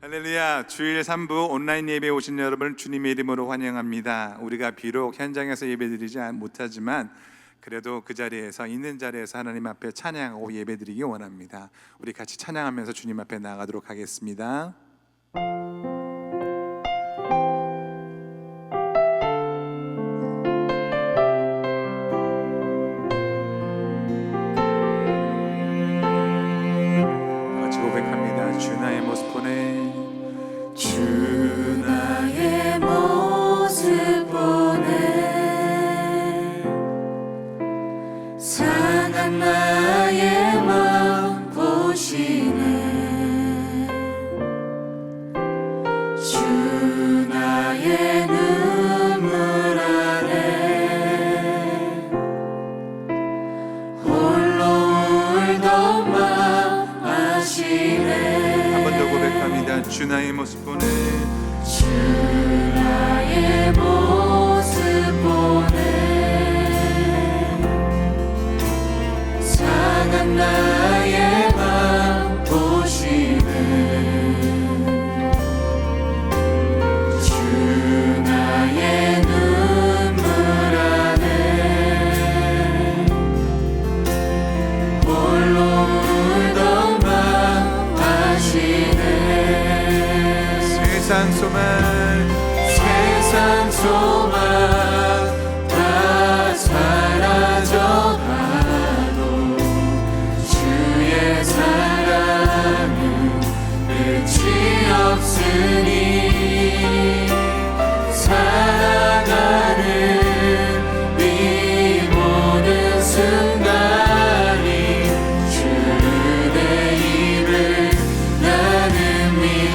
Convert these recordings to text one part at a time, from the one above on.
할렐루야. 주일 3부 온라인 예배에 오신 여러분을 주님의 이름으로 환영합니다. 우리가 비록 현장에서 예배드리지 못하지만 그래도 그 자리에서 있는 자리에서 하나님 앞에 찬양하고 예배드리기 원합니다. 우리 같이 찬양하면서 주님 앞에 나가도록 하겠습니다. 같이 고백합니다. 주 나의 모습 보내, 주 나의 모습 보내, 상한 나의 마음 보시네. 주 나의 눈물 아래 홀로 울던 마음 아시네. 한 번 더 고백합니다. 주 나의 모습 보내, 주 나의 모습 보내, 상한 나의 맘 보시네. 주 나의 눈물 안에 홀로 울던 맘 아시네. 세상 소망 다 사라져가도 주의 사랑은 끝이 없으니, 살아가는 이 모든 순간이 주의 입을 나는 믿네.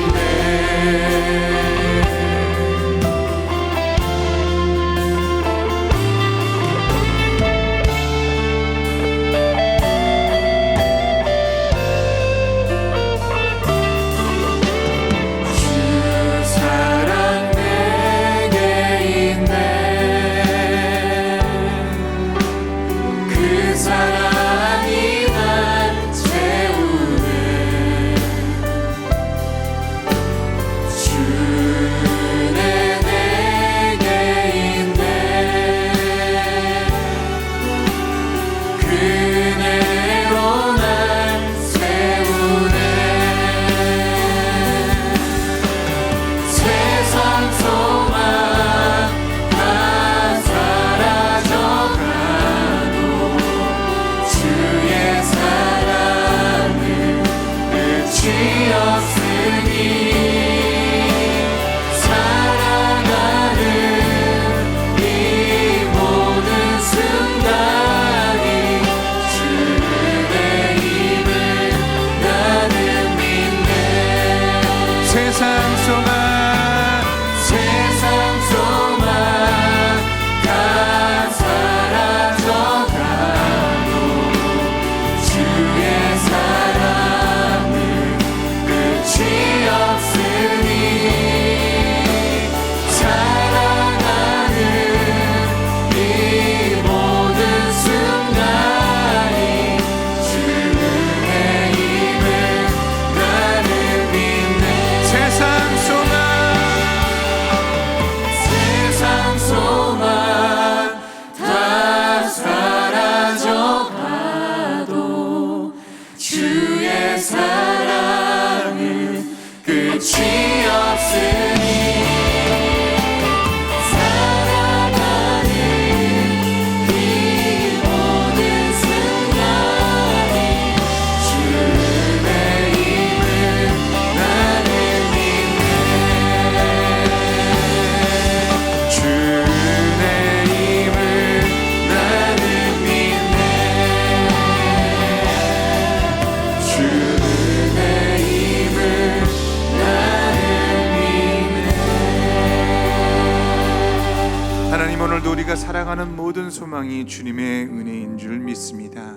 우리가 살아가는 모든 소망이 주님의 은혜인 줄 믿습니다.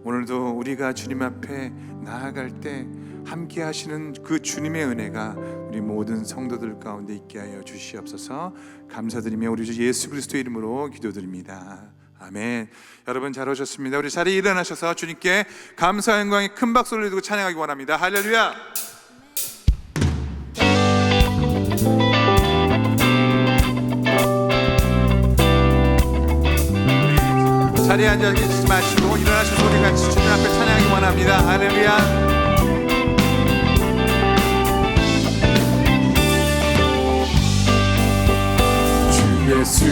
오늘도 우리가 주님 앞에 나아갈 때 함께 하시는 그 주님의 은혜가 우리 모든 성도들 가운데 있게 하여 주시옵소서. 감사드리며 우리 주 예수 그리스도의 이름으로 기도드립니다. 아멘. 여러분 잘 오셨습니다. 우리 자리에 일어나셔서 주님께 감사 영광의 큰 박수를 드리고 찬양하기 원합니다. 할렐루야. 자리에 앉아 계시지 마시고 일어나셔서 우리 같이 주님 앞에 찬양하기 원합니다. 할렐루야. 예수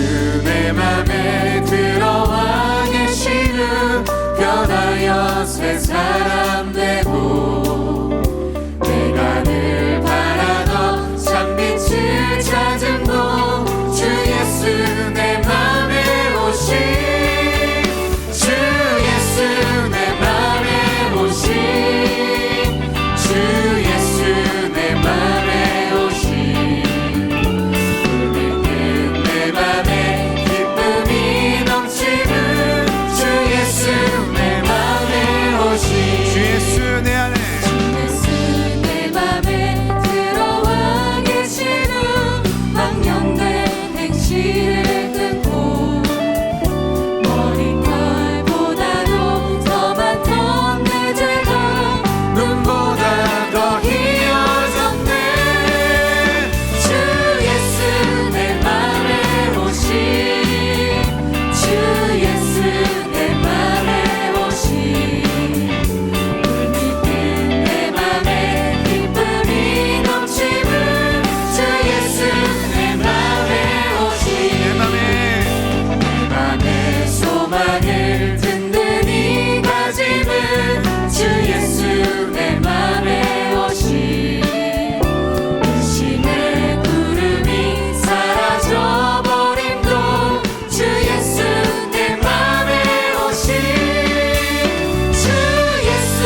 내 맘에 들어와 계시는 변하여 새 사람 되고 내가 늘 바라던 참빛을 찾음도 주 예수 내 맘에 오신 주 예수 내 맘에 오신 주 예수 내 맘에 오신 주 예수 내 안에 내 맘에 들어와 계시는 망령된 행실을 끊고 머리털보다도 더 많던 내 죄가 눈보다 더 희어졌네 주 예수 내 맘에 오신 주 예수 내 맘에 오신 소망을 든든히 가지는 주 예수 내 맘에 오신 의심의 구름이 사라져버림도 주 예수 내 맘에 오신 주 예수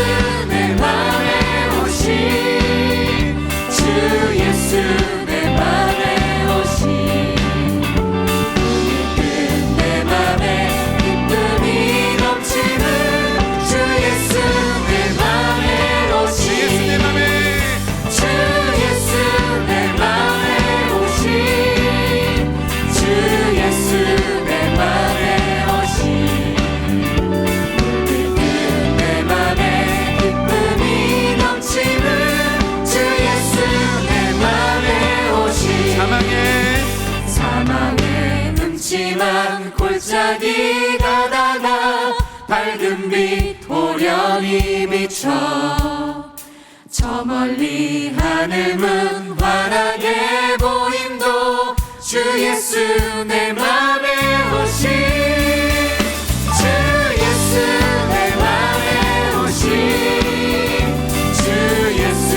내 맘에 오신 주 예수 내 맘에 오신 내 맘에 사망의 음침한 골짜기 가다가 밝은 빛 호련히 비춰 저 멀리 하늘문 환하게 보임도 주 예수 내 맘에 오신 주 예수 내 맘에 오신 주 예수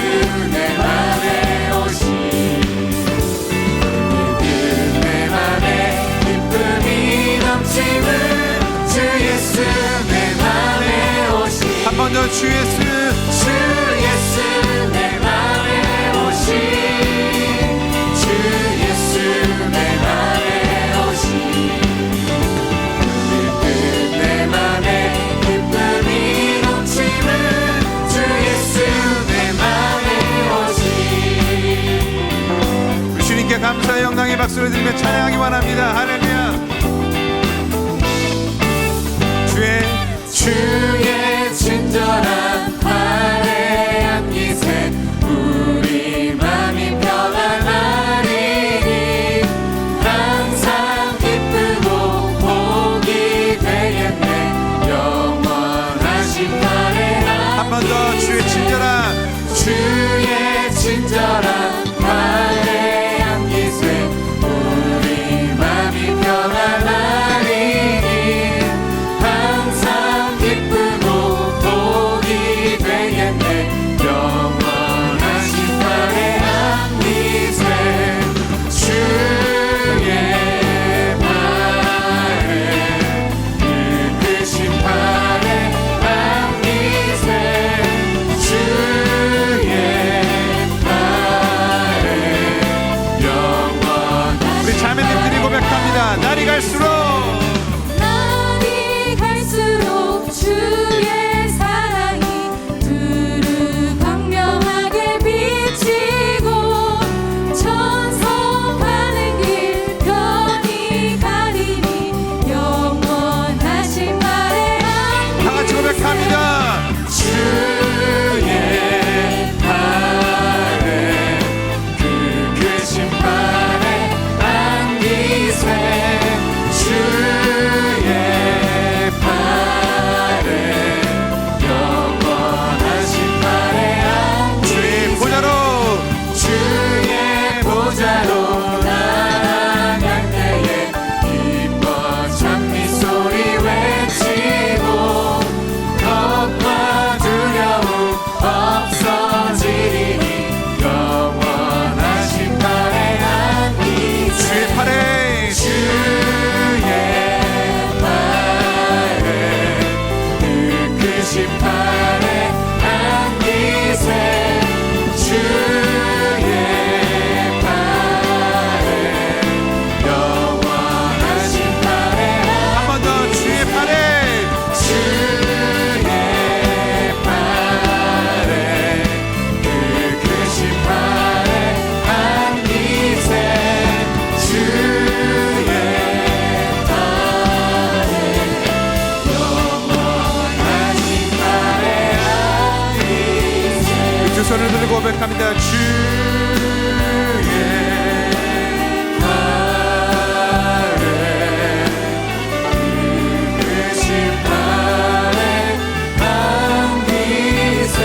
내 맘에 오신 한 번 더 주 예수 주 예수 내 맘에 오신 주 예수 내 맘에 오신 내 맘에 기쁨이 넘치는 주 예수 내 맘에 오신 우리 주님께 감사의 영광의 박수를 드리며 찬양하기 원합니다. 할렐루야. 주의 친절한 팔에 안기세 우리 맘이 평안하리니 항상 기쁘고 복이 되겠네 영원하신 팔에 한 번 더 주의 친절한 팔에 안기세 우리 맘이 평안하리니 항상 기쁘고 복이 되겠네 영원하신 팔에 안기세 주의 팔에 크신 팔에 안기세 주의 팔에 손을 들고 고백합니다. 주의 발에 그신 발에 안기세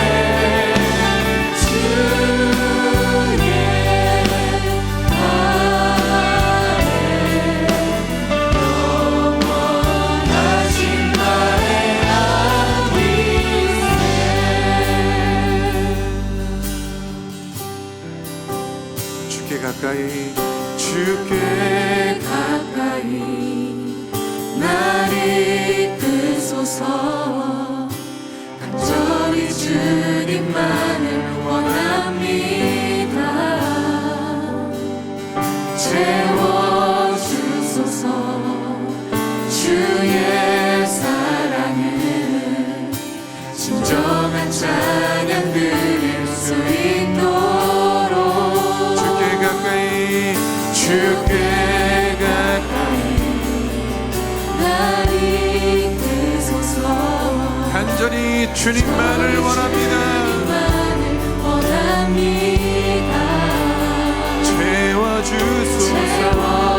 주의 발에 영원하신 발에 안기세 주께 가까이 주께 가까이 날 이끄소서 간절히 주님만을 원합니다 채워주소서 주의 사랑을 진정한 찬양 드릴 수 있도록 주께 가까이 주께 가까이 날 이끄소서 간절히 주님만을 원합니다.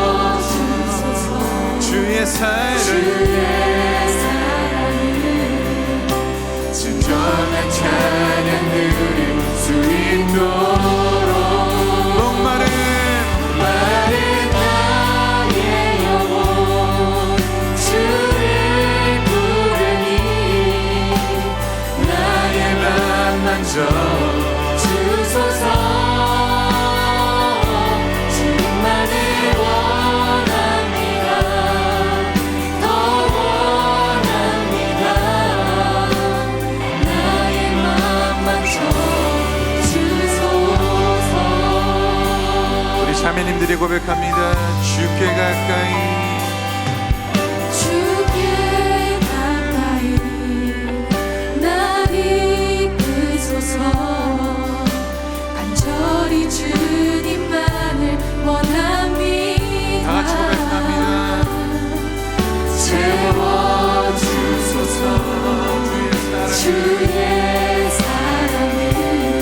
채워주소서 주의 사랑을 진정한 찬양 드릴 수 있도록 목마른 나의 영혼 주를 부르니 나의 맘 만져 주소서 주님만을 원합니다 더 원합니다 나의 맘 만져 주소서 우리 자매님들이 고백합니다. 주께 가까이 주께 가까이 날 이끄소서 간절히 주님만을 원합니다 다 같이 고백합니다. 채워주소서 주의 사랑을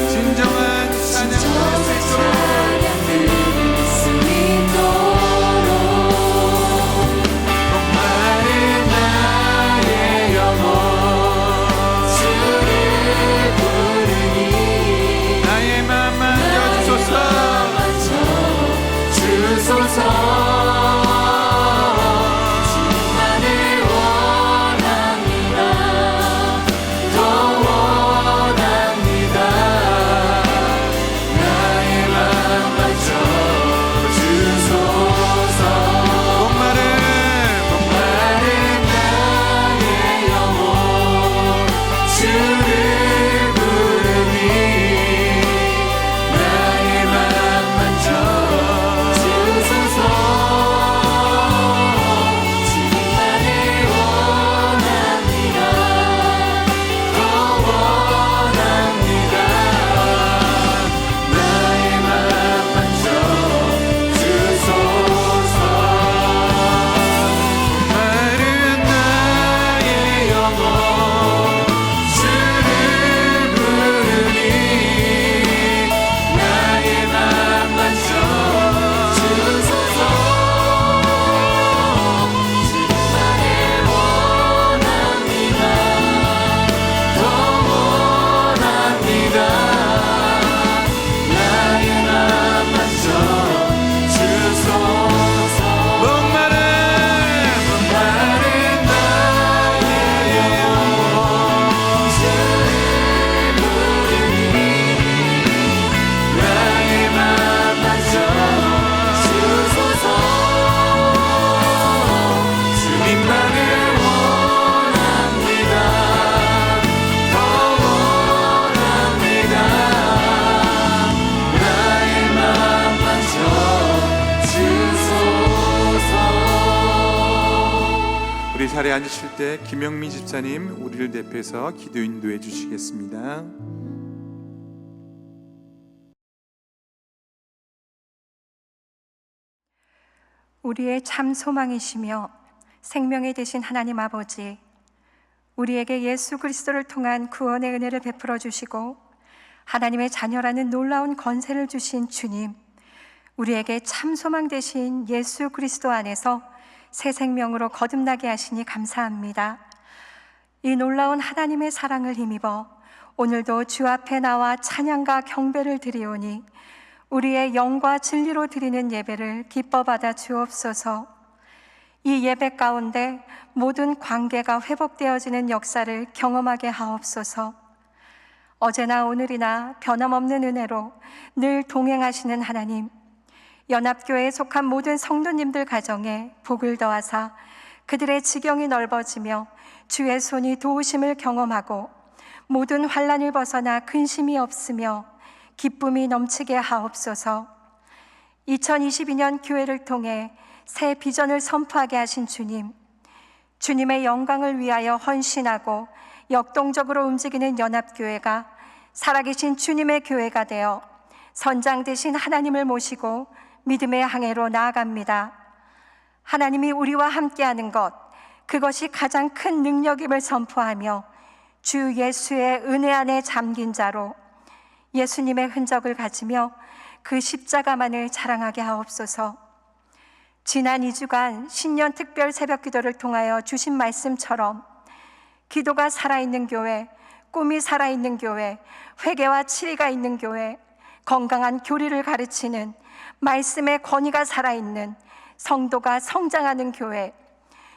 진정한 찬양 찬양 드릴 수 있도록 목마른 나의 영혼 주를 부르니 나의 맘 만져주소서 주소서 주님만을 원합니다 더 원합니다 나의 맘 만져 주소서 목마른 목마른 나의 영혼 주를 부르니 나의 맘 만져 주소서 주님만을 원합니다 더 원합니다 나의 맘 만져 주소서 마른 나의 영혼 주를 부르니 나의 맘 만져 주소서 주님만을 원합니다 더 원합니다 나의 맘 만져 주소서 목마른 마른 나의 영혼 주를 부르니 나의 맘 만져 주소서 주님만을 원합니다 더 원합니다 나의 맘 만져 주소서 우리 자리에 앉으실 때 김영민 집사님 우리를 대표해서 기도 인도해 주시겠습니다. 우리의 참 소망이시며 생명이 되신 하나님 아버지, 우리에게 예수 그리스도를 통한 구원의 은혜를 베풀어 주시고 하나님의 자녀라는 놀라운 권세를 주신 주님, 우리에게 참 소망 되신 예수 그리스도 안에서 새 생명으로 거듭나게 하시니 감사합니다. 이 놀라운 하나님의 사랑을 힘입어 오늘도 주 앞에 나와 찬양과 경배를 드리오니 우리의 영과 진리로 드리는 예배를 기뻐 받아 주옵소서. 이 예배 가운데 모든 관계가 회복되어지는 역사를 경험하게 하옵소서. 어제나 오늘이나 변함없는 은혜로 늘 동행하시는 하나님, 연합교회에 속한 모든 성도님들 가정에 복을 더하사 그들의 지경이 넓어지며 주의 손이 도우심을 경험하고 모든 환난을 벗어나 근심이 없으며 기쁨이 넘치게 하옵소서. 2022년 교회를 통해 새 비전을 선포하게 하신 주님, 주님의 영광을 위하여 헌신하고 역동적으로 움직이는 연합교회가 살아계신 주님의 교회가 되어 선장 되신 하나님을 모시고 믿음의 항해로 나아갑니다. 하나님이 우리와 함께하는 것, 그것이 가장 큰 능력임을 선포하며 주 예수의 은혜 안에 잠긴 자로 예수님의 흔적을 가지며 그 십자가만을 자랑하게 하옵소서. 지난 2주간 신년 특별 새벽 기도를 통하여 주신 말씀처럼 기도가 살아있는 교회, 꿈이 살아있는 교회, 회개와 치리가 있는 교회, 건강한 교리를 가르치는 말씀의 권위가 살아있는 성도가 성장하는 교회,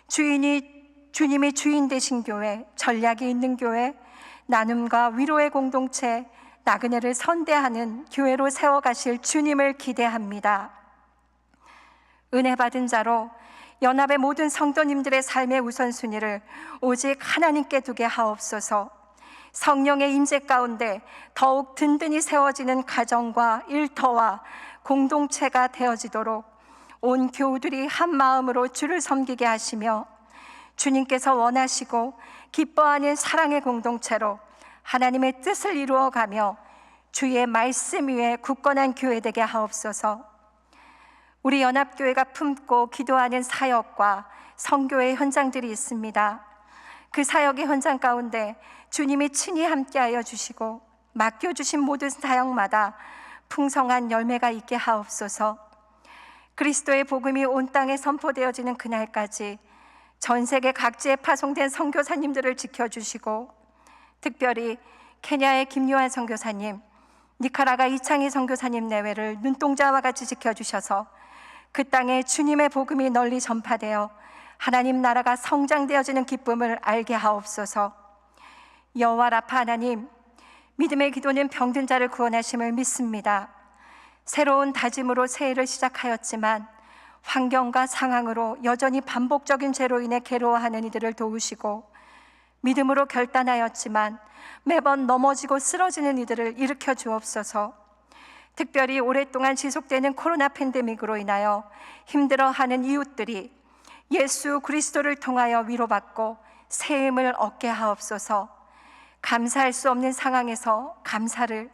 주님이 주인 되신 교회, 전략이 있는 교회, 나눔과 위로의 공동체, 나그네를 선대하는 교회로 세워가실 주님을 기대합니다. 은혜 받은 자로 연합의 모든 성도님들의 삶의 우선순위를 오직 하나님께 두게 하옵소서. 성령의 임재 가운데 더욱 든든히 세워지는 가정과 일터와 공동체가 되어지도록 온 교우들이 한 마음으로 주를 섬기게 하시며 주님께서 원하시고 기뻐하는 사랑의 공동체로 하나님의 뜻을 이루어가며 주의 말씀 위에 굳건한 교회 되게 하옵소서. 우리 연합교회가 품고 기도하는 사역과 선교의 현장들이 있습니다. 그 사역의 현장 가운데 주님이 친히 함께하여 주시고 맡겨주신 모든 사역마다 풍성한 열매가 있게 하옵소서. 그리스도의 복음이 온 땅에 선포되어지는 그날까지 전 세계 각지에 파송된 선교사님들을 지켜주시고 특별히 케냐의 김요한 선교사님, 니카라가 이창희 선교사님 내외를 눈동자와 같이 지켜주셔서 그 땅에 주님의 복음이 널리 전파되어 하나님 나라가 성장되어지는 기쁨을 알게 하옵소서. 여호와 라파 하나님, 믿음의 기도는 병든 자를 구원하심을 믿습니다. 새로운 다짐으로 새해를 시작하였지만 환경과 상황으로 여전히 반복적인 죄로 인해 괴로워하는 이들을 도우시고 믿음으로 결단하였지만 매번 넘어지고 쓰러지는 이들을 일으켜 주옵소서. 특별히 오랫동안 지속되는 코로나 팬데믹으로 인하여 힘들어하는 이웃들이 예수 그리스도를 통하여 위로받고 새 힘을 얻게 하옵소서. 감사할 수 없는 상황에서 감사를,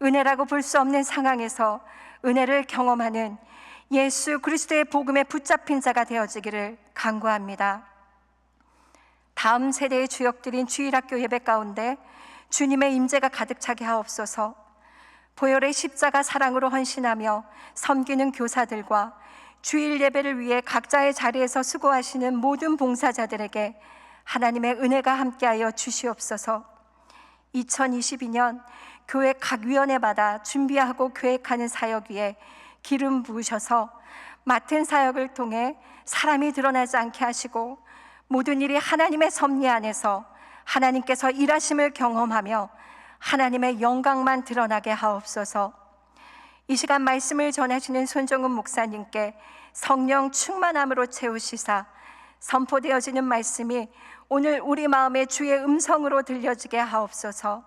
은혜라고 볼 수 없는 상황에서 은혜를 경험하는 예수 그리스도의 복음에 붙잡힌 자가 되어지기를 간구합니다. 다음 세대의 주역들인 주일학교 예배 가운데 주님의 임재가 가득 차게 하옵소서. 보혈의 십자가 사랑으로 헌신하며 섬기는 교사들과 주일 예배를 위해 각자의 자리에서 수고하시는 모든 봉사자들에게 하나님의 은혜가 함께하여 주시옵소서. 2022년 교회 각 위원회마다 준비하고 계획하는 사역 위에 기름 부으셔서 맡은 사역을 통해 사람이 드러나지 않게 하시고 모든 일이 하나님의 섭리 안에서 하나님께서 일하심을 경험하며 하나님의 영광만 드러나게 하옵소서. 이 시간 말씀을 전하시는 손정은 목사님께 성령 충만함으로 채우시사 선포되어지는 말씀이 오늘 우리 마음에 주의 음성으로 들려지게 하옵소서.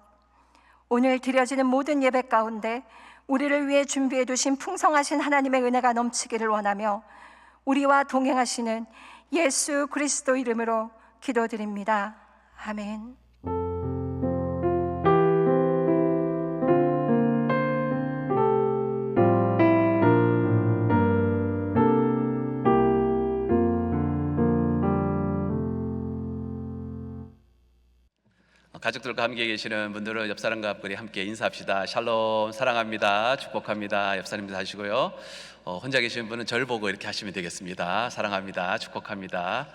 오늘 드려지는 모든 예배 가운데 우리를 위해 준비해 두신 풍성하신 하나님의 은혜가 넘치기를 원하며 우리와 동행하시는 예수 그리스도 이름으로 기도드립니다. 아멘. 가족들과 함께 계시는 분들은 옆 사람과 앞구리 함께 인사합시다. 샬롬, 사랑합니다, 축복합니다. 옆 사람도 하시고요. 혼자 계시는 분은 저를 보고 이렇게 하시면 되겠습니다. 사랑합니다, 축복합니다.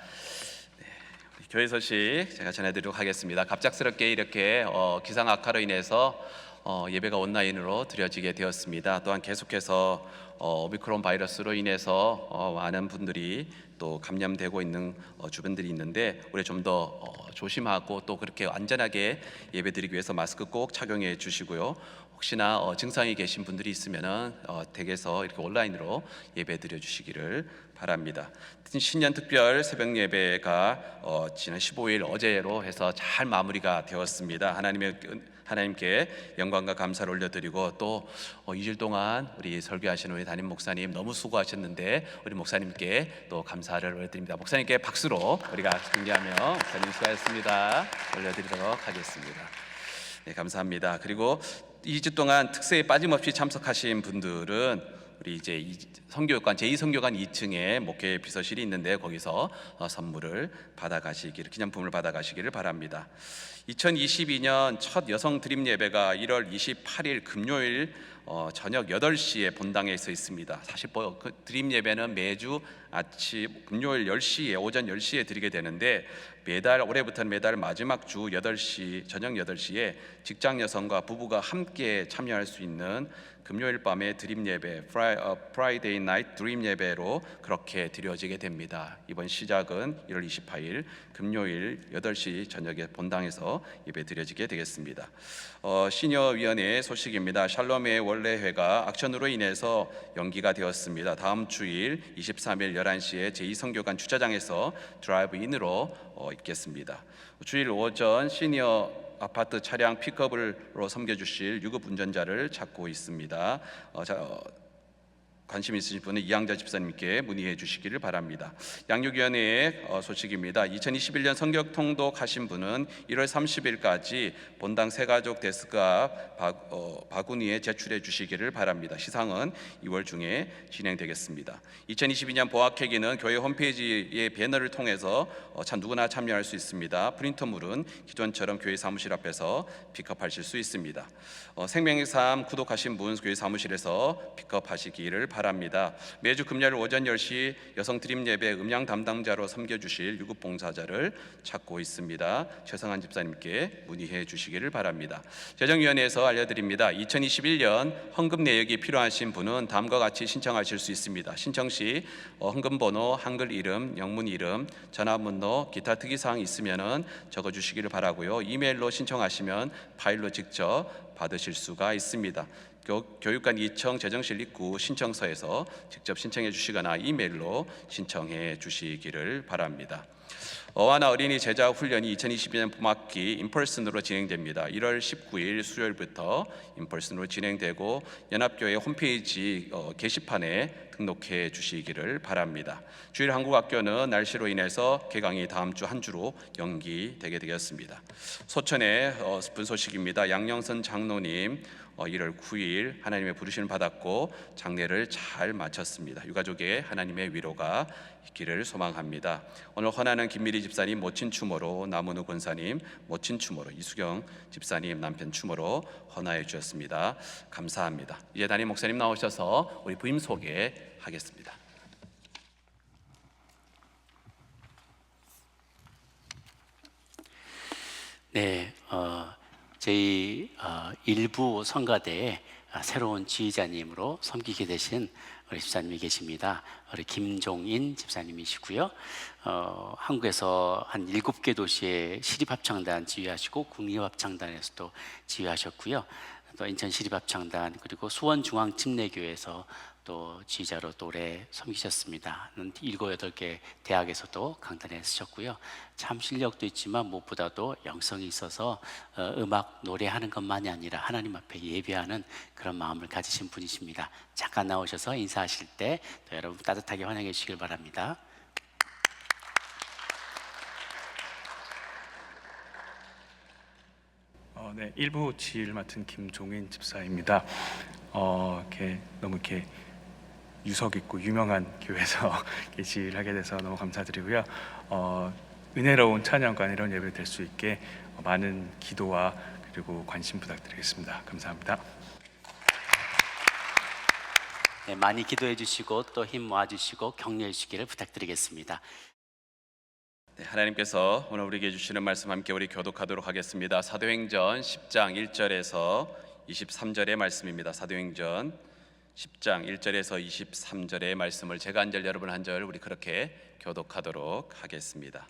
우리 교회 소식 제가 전해드리도록 하겠습니다. 갑작스럽게 이렇게 기상 악화로 인해서 예배가 온라인으로 드려지게 되었습니다. 또한 계속해서 오미크론 바이러스로 인해서 많은 분들이 또 감염되고 있는 주변들이 있는데, 우리 좀 더 조심하고 또 그렇게 안전하게 예배드리기 위해서 마스크 꼭 착용해 주시고요. 혹시나 증상이 계신 분들이 있으면은 댁에서 이렇게 온라인으로 예배드려 주시기를 바랍니다. 신년 특별 새벽 예배가 지난 15일 어제로 해서 잘 마무리가 되었습니다. 하나님께 영광과 감사를 올려드리고, 또 2주 동안 우리 설교하시는 우리 담임 목사님 너무 수고하셨는데 우리 목사님께 또 감사를 올려드립니다. 목사님께 박수로 우리가 존경하며 목사님 수고하셨습니다 올려드리도록 하겠습니다. 네, 감사합니다. 그리고 2주 동안 특세에 빠짐없이 참석하신 분들은 우리 이제 성교육관 제2성교관 2층에 목회 비서실이 있는데 거기서 선물을 받아가시기를, 기념품을 받아가시기를 바랍니다. 2022년 첫 여성 드림 예배가 1월 28일 금요일 저녁 8시에 본당에 서 있습니다. 사실 그 드림 예배는 매주 아침 금요일 10시에 오전 10시에 드리게 되는데, 올해부터는 매달 마지막 주 8시 저녁 8시에 직장 여성과 부부가 함께 참여할 수 있는 금요일 밤의 드림 예배, 프라이데이 나이트 드림 예배로 그렇게 드려지게 됩니다. 이번 시작은 1월 28일 금요일 8시 저녁에 본당에서 예배 드려지게 되겠습니다. 시니어위원회 소식입니다. 샬롬의 원래회가 악천후로 인해서 연기가 되었습니다. 다음 주일 23일 11시에 제2성교관 주차장에서 드라이브인으로 있겠습니다. 주일 오전 시니어 아파트 차량 픽업으로 섬겨주실 유급 운전자를 찾고 있습니다. 관심 있으신 분은 이양자 집사님께 문의해 주시기를 바랍니다. 양육위원회의 소식입니다. 2021년 성격 통독하신 분은 1월 30일까지 본당 새가족 데스크 앞 바구니에 제출해 주시기를 바랍니다. 시상은 2월 중에 진행되겠습니다. 2022년 보학회기는 교회 홈페이지의 배너를 통해서 누구나 참여할 수 있습니다. 프린터물은 기존처럼 교회 사무실 앞에서 픽업하실 수 있습니다. 생명의 삶 구독하신 분 교회 사무실에서 픽업하시기를 바랍니다. 매주 금요일 오전 10시 여성 드림 예배 음량 담당자로 섬겨주실 유급 봉사자를 찾고 있습니다. 최성한 집사님께 문의해 주시기를 바랍니다. 재정위원회에서 알려드립니다. 2021년 헌금 내역이 필요하신 분은 다음과 같이 신청하실 수 있습니다. 신청 시 헌금 번호, 한글 이름, 영문 이름, 전화번호, 기타 특이사항 있으면 적어주시기를 바라고요. 이메일로 신청하시면 파일로 직접 받으실 수가 있습니다. 교육관 2층 재정실 입구 신청서에서 직접 신청해 주시거나 이메일로 신청해 주시기를 바랍니다. 어와나 어린이 제자 훈련이 2022년 봄학기 인펄슨으로 진행됩니다. 1월 19일 수요일부터 인펄슨으로 진행되고 연합교회 홈페이지 게시판에 등록해 주시기를 바랍니다. 주일 한국학교는 날씨로 인해서 개강이 다음 주 한 주로 연기되게 되었습니다. 소천의 슬픈 소식입니다. 양영선 장로님 1월 9일 하나님의 부르심을 받았고 장례를 잘 마쳤습니다. 유가족의 하나님의 위로가 있기를 소망합니다. 오늘 헌하는 김미리 집사님 모친 추모로, 나문우 권사님 모친 추모로, 이수경 집사님 남편 추모로 헌화해 주셨습니다. 감사합니다. 이제 담임 목사님 나오셔서 우리 부임 소개하겠습니다. 네, 저희 일부 성가대에 새로운 지휘자님으로 섬기게 되신 우리 집사님이 계십니다. 우리 김종인 집사님이시고요. 한국에서 한 7개 도시의 시립합창단 지휘하시고 국립합창단에서도 지휘하셨고요. 또 인천 시립합창단 그리고 수원중앙침례교회에서 또 지휘자로 또 오래 섬기셨습니다. 7, 8개 대학에서도 강단에 쓰셨고요. 참 실력도 있지만 무엇보다도 영성이 있어서 음악 노래하는 것만이 아니라 하나님 앞에 예배하는 그런 마음을 가지신 분이십니다. 잠깐 나오셔서 인사하실 때 또 여러분 따뜻하게 환영해 주시길 바랍니다. 네, 일부 지휘를 맡은 김종인 집사입니다. 너무 이렇게 유석 있고 유명한 교회에서 지휘를 하게 돼서 너무 감사드리고요. 은혜로운 찬양과 이런 예배 될 수 있게 많은 기도와 그리고 관심 부탁드리겠습니다. 감사합니다. 네, 많이 기도해 주시고 또 힘 모아 주시고 격려해 주시기를 부탁드리겠습니다. 네, 하나님께서 오늘 우리에게 주시는 말씀 함께 우리 교독하도록 하겠습니다. 사도행전 10장 1절에서 23절의 말씀입니다. 사도행전 10장 1절에서 23절의 말씀을 제가 한 절 여러분 한 절 우리 그렇게 교독하도록 하겠습니다.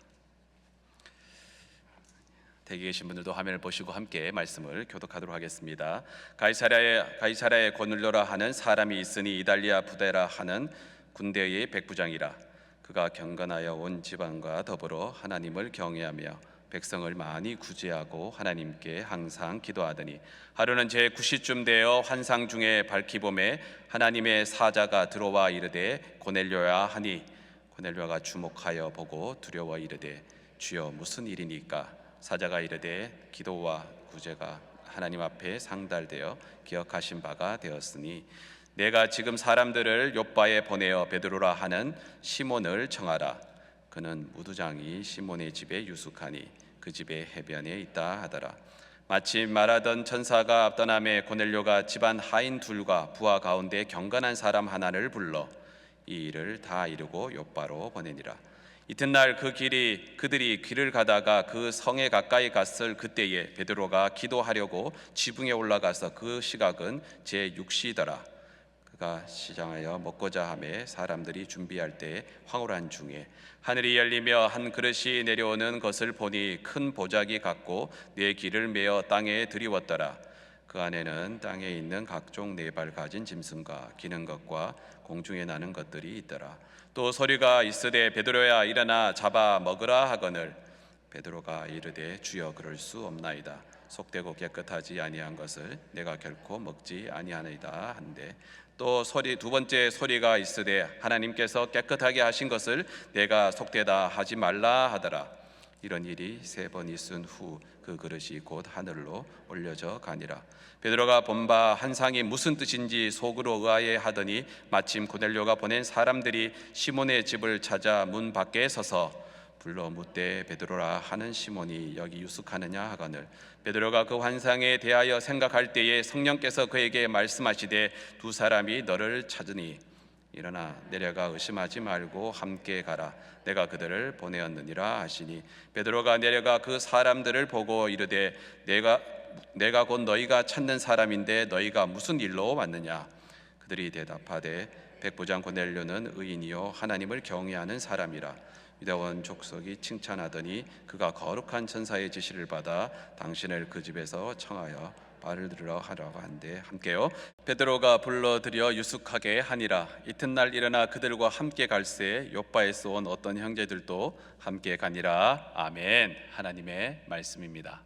대기 계신 분들도 화면을 보시고 함께 말씀을 교독하도록 하겠습니다. 가이사랴에 고넬료라 하는 사람이 있으니 이달리아 부데라 하는 군대의 백부장이라. 그가 경건하여 온 지방과 더불어 하나님을 경외하며 백성을 많이 구제하고 하나님께 항상 기도하더니 하루는 제 9시쯤 되어 환상 중에 밝히 봄에 하나님의 사자가 들어와 이르되 고넬료야 하니 고넬료가 주목하여 보고 두려워 이르되 주여 무슨 일이니까? 사자가 이르되 기도와 구제가 하나님 앞에 상달되어 기억하신 바가 되었으니 내가 지금 사람들을 욥바에 보내어 베드로라 하는 시몬을 청하라. 그는 무두장이 시몬의 집에 유숙하니 그 집의 해변에 있다 하더라. 마침 말하던 천사가 떠남에 고넬료가 집안 하인 둘과 부하 가운데 경건한 사람 하나를 불러 이 일을 다 이루고 욥바로 보내니라. 이튿날 그들이 길을 가다가 그 성에 가까이 갔을 그때에 베드로가 기도하려고 지붕에 올라가서 그 시각은 제6시더라. 그가 시장하여 먹고자 하매 사람들이 준비할 때 황홀한 중에 하늘이 열리며 한 그릇이 내려오는 것을 보니 큰 보자기 같고 네 길을 메어 땅에 들이웠더라. 그 안에는 땅에 있는 각종 네 발 가진 짐승과 기는 것과 공중에 나는 것들이 있더라. 또 소리가 있으되 베드로야 일어나 잡아 먹으라 하거늘 베드로가 이르되 주여 그럴 수 없나이다. 속되고 깨끗하지 아니한 것을 내가 결코 먹지 아니하나이다 한데 또 두 번째 소리가 있으되 하나님께서 깨끗하게 하신 것을 내가 속되다 하지 말라 하더라. 이런 일이 3번 있은 후 그 그릇이 곧 하늘로 올려져 가니라. 베드로가 본 바 환상이 무슨 뜻인지 속으로 의아해 하더니 마침 고넬료가 보낸 사람들이 시몬의 집을 찾아 문 밖에 서서 불러 묻되 베드로라 하는 시몬이 여기 유숙하느냐 하거늘 베드로가 그 환상에 대하여 생각할 때에 성령께서 그에게 말씀하시되 두 사람이 너를 찾으니 일어나 내려가 의심하지 말고 함께 가라. 내가 그들을 보내었느니라 하시니 베드로가 내려가 그 사람들을 보고 이르되 내가 곧 너희가 찾는 사람인데 너희가 무슨 일로 왔느냐? 그들이 대답하되 백부장 고넬료는 의인이요 하나님을 경외하는 사람이라. 유대원 족속이 칭찬하더니 그가 거룩한 천사의 지시를 받아 당신을 그 집에서 청하여 말을 들으러 하라고 한데 함께요. 베드로가 불러들여 유숙하게 하니라. 이튿날 일어나 그들과 함께 갈새 욥바에서 온 어떤 형제들도 함께 가니라. 아멘. 하나님의 말씀입니다.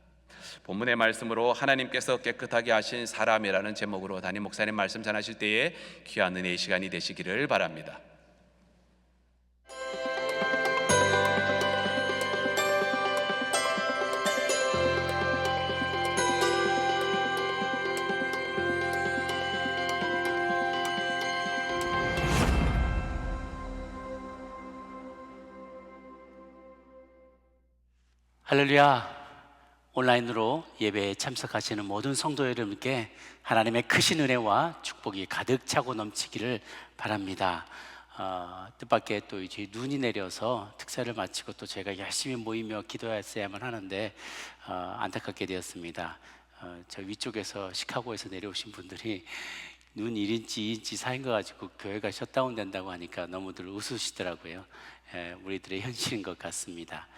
본문의 말씀으로 하나님께서 깨끗하게 하신 사람이라는 제목으로 담임 목사님 말씀 전하실 때에 귀한 은혜의 시간이 되시기를 바랍니다. 할렐루야. 온라인으로 예배에 참석하시는 모든 성도 여러분께 하나님의 크신 은혜와 축복이 가득 차고 넘치기를 바랍니다. 뜻밖의 또 이제 눈이 내려서 특사를 마치고 또 제가 열심히 모이며 기도했어야만 하는데 안타깝게 되었습니다. 저 위쪽에서 시카고에서 내려오신 분들이 눈 1인치, 2인치 사인 거 가지고 교회가 셧다운 된다고 하니까 너무들 웃으시더라고요. 우리들의 현실인 것 같습니다.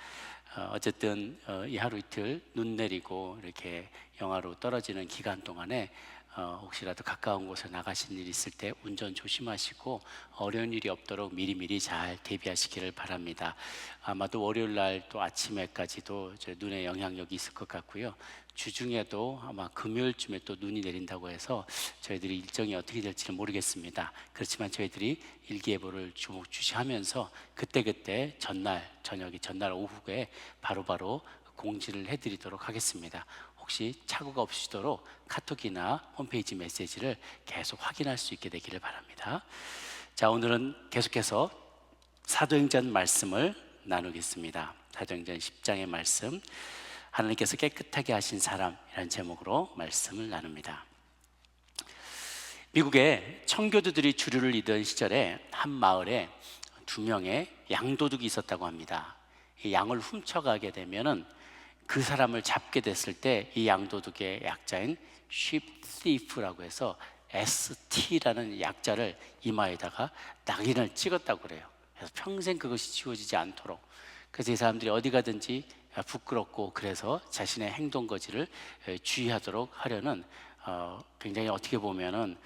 어쨌든 이 하루 이틀 눈 내리고 이렇게 영하로 떨어지는 기간 동안에 혹시라도 가까운 곳에 나가신 일 있을 때 운전 조심하시고 어려운 일이 없도록 미리미리 잘 대비하시기를 바랍니다. 아마도 월요일 날 또 아침에까지도 눈의 영향력이 있을 것 같고요. 주중에도 아마 금요일쯤에 또 눈이 내린다고 해서 저희들이 일정이 어떻게 될지는 모르겠습니다. 그렇지만 저희들이 일기예보를 주시하면서 그때그때 전날 저녁에 전날 오후에 바로바로 공지를 해드리도록 하겠습니다. 혹시 착오가 없으시도록 카톡이나 홈페이지 메시지를 계속 확인할 수 있게 되기를 바랍니다. 자, 오늘은 계속해서 사도행전 말씀을 나누겠습니다. 사도행전 10장의 말씀, 하나님께서 깨끗하게 하신 사람이라는 제목으로 말씀을 나눕니다. 미국에 청교도들이 주류를 이던 시절에 한 마을에 2명의 양도둑이 있었다고 합니다. 이 양을 훔쳐가게 되면은 그 사람을 잡게 됐을 때 이 양도둑의 약자인 sheep thief라고 해서 ST라는 약자를 이마에다가 낙인을 찍었다고 그래요. 그래서 평생 그것이 지워지지 않도록. 그래서 이 사람들이 어디 가든지 부끄럽고 그래서 자신의 행동 거지를 주의하도록 하려는 굉장히 어떻게 보면은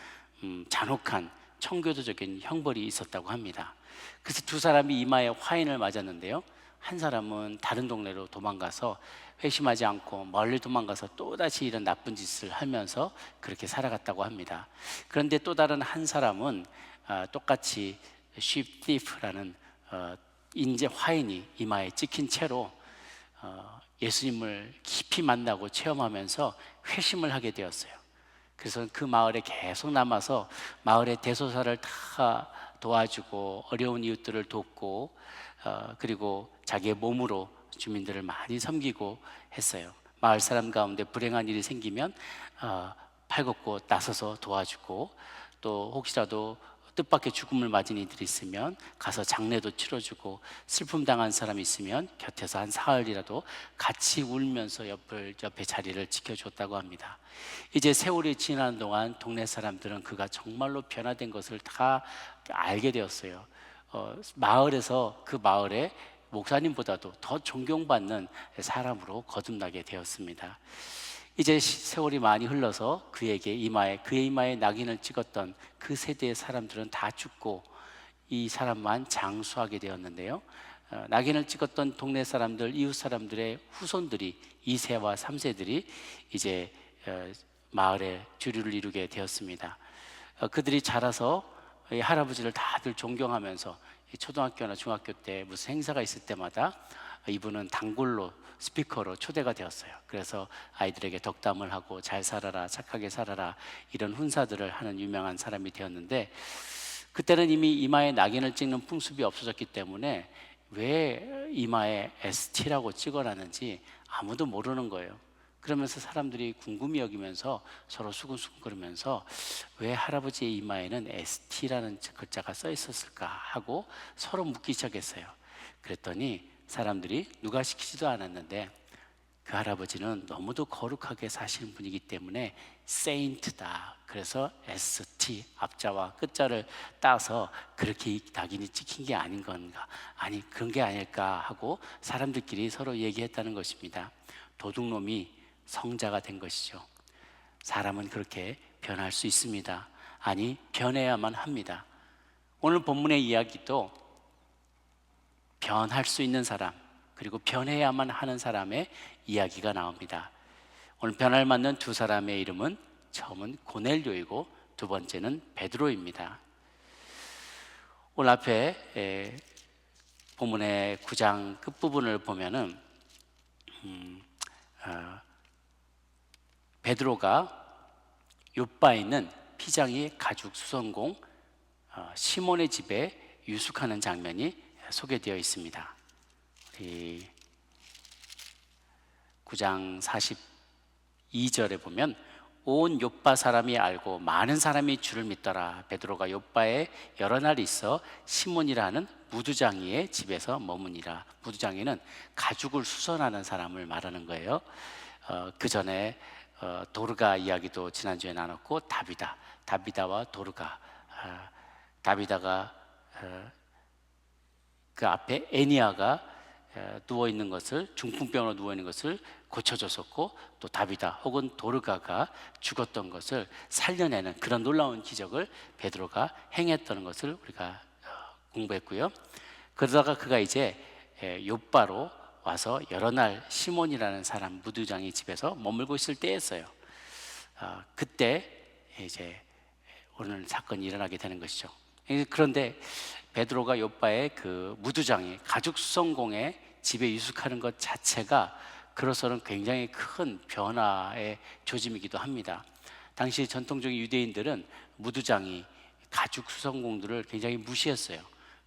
잔혹한 청교도적인 형벌이 있었다고 합니다. 그래서 두 사람이 이마에 화인을 맞았는데요, 한 사람은 다른 동네로 도망가서 회심하지 않고 멀리 도망가서 또다시 이런 나쁜 짓을 하면서 그렇게 살아갔다고 합니다. 그런데 또 다른 한 사람은 똑같이 sheep thief라는 인제 화인이 이마에 찍힌 채로 예수님을 깊이 만나고 체험하면서 회심을 하게 되었어요. 그래서 그 마을에 계속 남아서 마을의 대소사를 다 도와주고 어려운 이웃들을 돕고 그리고 자기의 몸으로 주민들을 많이 섬기고 했어요. 마을 사람 가운데 불행한 일이 생기면 팔걷고 나서서 도와주고, 또 혹시라도 뜻밖의 죽음을 맞은 이들이 있으면 가서 장례도 치러주고, 슬픔 당한 사람이 있으면 곁에서 한 사흘이라도 같이 울면서 옆에 자리를 지켜줬다고 합니다. 이제 세월이 지나는 동안 동네 사람들은 그가 정말로 변화된 것을 다 알게 되었어요. 마을에서 그 마을에 목사님보다도 더 존경받는 사람으로 거듭나게 되었습니다. 이제 세월이 많이 흘러서 그의 이마에 낙인을 찍었던 그 세대의 사람들은 다 죽고 이 사람만 장수하게 되었는데요, 낙인을 찍었던 동네 사람들, 이웃 사람들의 후손들이 2세와 3세들이 이제 마을의 주류를 이루게 되었습니다. 그들이 자라서 이 할아버지를 다들 존경하면서 초등학교나 중학교 때 무슨 행사가 있을 때마다 이분은 단골로 스피커로 초대가 되었어요. 그래서 아이들에게 덕담을 하고 잘 살아라, 착하게 살아라, 이런 훈사들을 하는 유명한 사람이 되었는데, 그때는 이미 이마에 낙인을 찍는 풍습이 없어졌기 때문에 왜 이마에 ST라고 찍어놨는지 아무도 모르는 거예요. 그러면서 사람들이 궁금히 여기면서 서로 수근수근거리면서 왜 할아버지의 이마에는 ST라는 글자가 써 있었을까 하고 서로 묻기 시작했어요. 그랬더니 사람들이 누가 시키지도 않았는데 그 할아버지는 너무도 거룩하게 사시는 분이기 때문에 세인트다, 그래서 ST 앞자와 끝자를 따서 그렇게 낙인이 찍힌 게 아닌 건가, 아니 그런 게 아닐까 하고 사람들끼리 서로 얘기했다는 것입니다. 도둑놈이 성자가 된 것이죠. 사람은 그렇게 변할 수 있습니다. 아니, 변해야만 합니다. 오늘 본문의 이야기도 변할 수 있는 사람, 그리고 변해야만 하는 사람의 이야기가 나옵니다. 오늘 변할 맞는 두 사람의 이름은 처음은 고넬료이고 두 번째는 베드로입니다. 오늘 앞에 본문의 9장 끝부분을 보면은 베드로가 욥바에 있는 피장이 가죽 수선공 시몬의 집에 유숙하는 장면이 소개되어 있습니다. 9장 42절에 보면 온 욥바 사람이 알고 많은 사람이 주를 믿더라. 베드로가 욥바에 여러 날 있어 시몬이라는 무두장이의 집에서 머무니라. 무두장이는 가죽을 수선하는 사람을 말하는 거예요. 그 전에 도르가 이야기도 지난주에 나눴고, 다비다와 도르가, 다비다가 그 앞에 애니아가 누워있는 것을, 중풍병으로 누워있는 것을 고쳐줬었고, 또 다비다 혹은 도르가가 죽었던 것을 살려내는 그런 놀라운 기적을 베드로가 행했다는 것을 우리가 공부했고요. 그러다가 그가 이제 욥바로 와서 여러 날 시몬이라는 사람 무두장이 집에서 머물고 있을 때였어요. 그때 이제 오늘 사건이 일어나게 되는 것이죠. 그런데 베드로가 욥바의 그 무두장이 가죽 수선공에 집에 유숙하는 것 자체가 그로서는 굉장히 큰 변화의 조짐이기도 합니다. 당시 전통적인 유대인들은 무두장이 가죽 수선공들을 굉장히 무시했어요.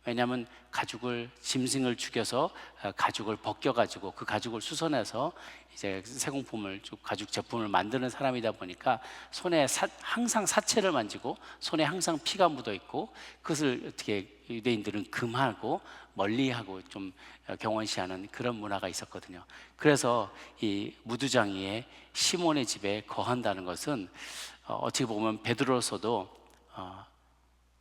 왜냐하면 가죽을 짐승을 죽여서 가죽을 벗겨가지고 그 가죽을 수선해서 이제 세공품을 가죽 제품을 만드는 사람이다 보니까 손에 항상 사체를 만지고 손에 항상 피가 묻어 있고 그것을 어떻게 유대인들은 금하고 멀리하고 좀 경원시하는 그런 문화가 있었거든요. 그래서 이 무두장이의 시몬의 집에 거한다는 것은 어떻게 보면 베드로서도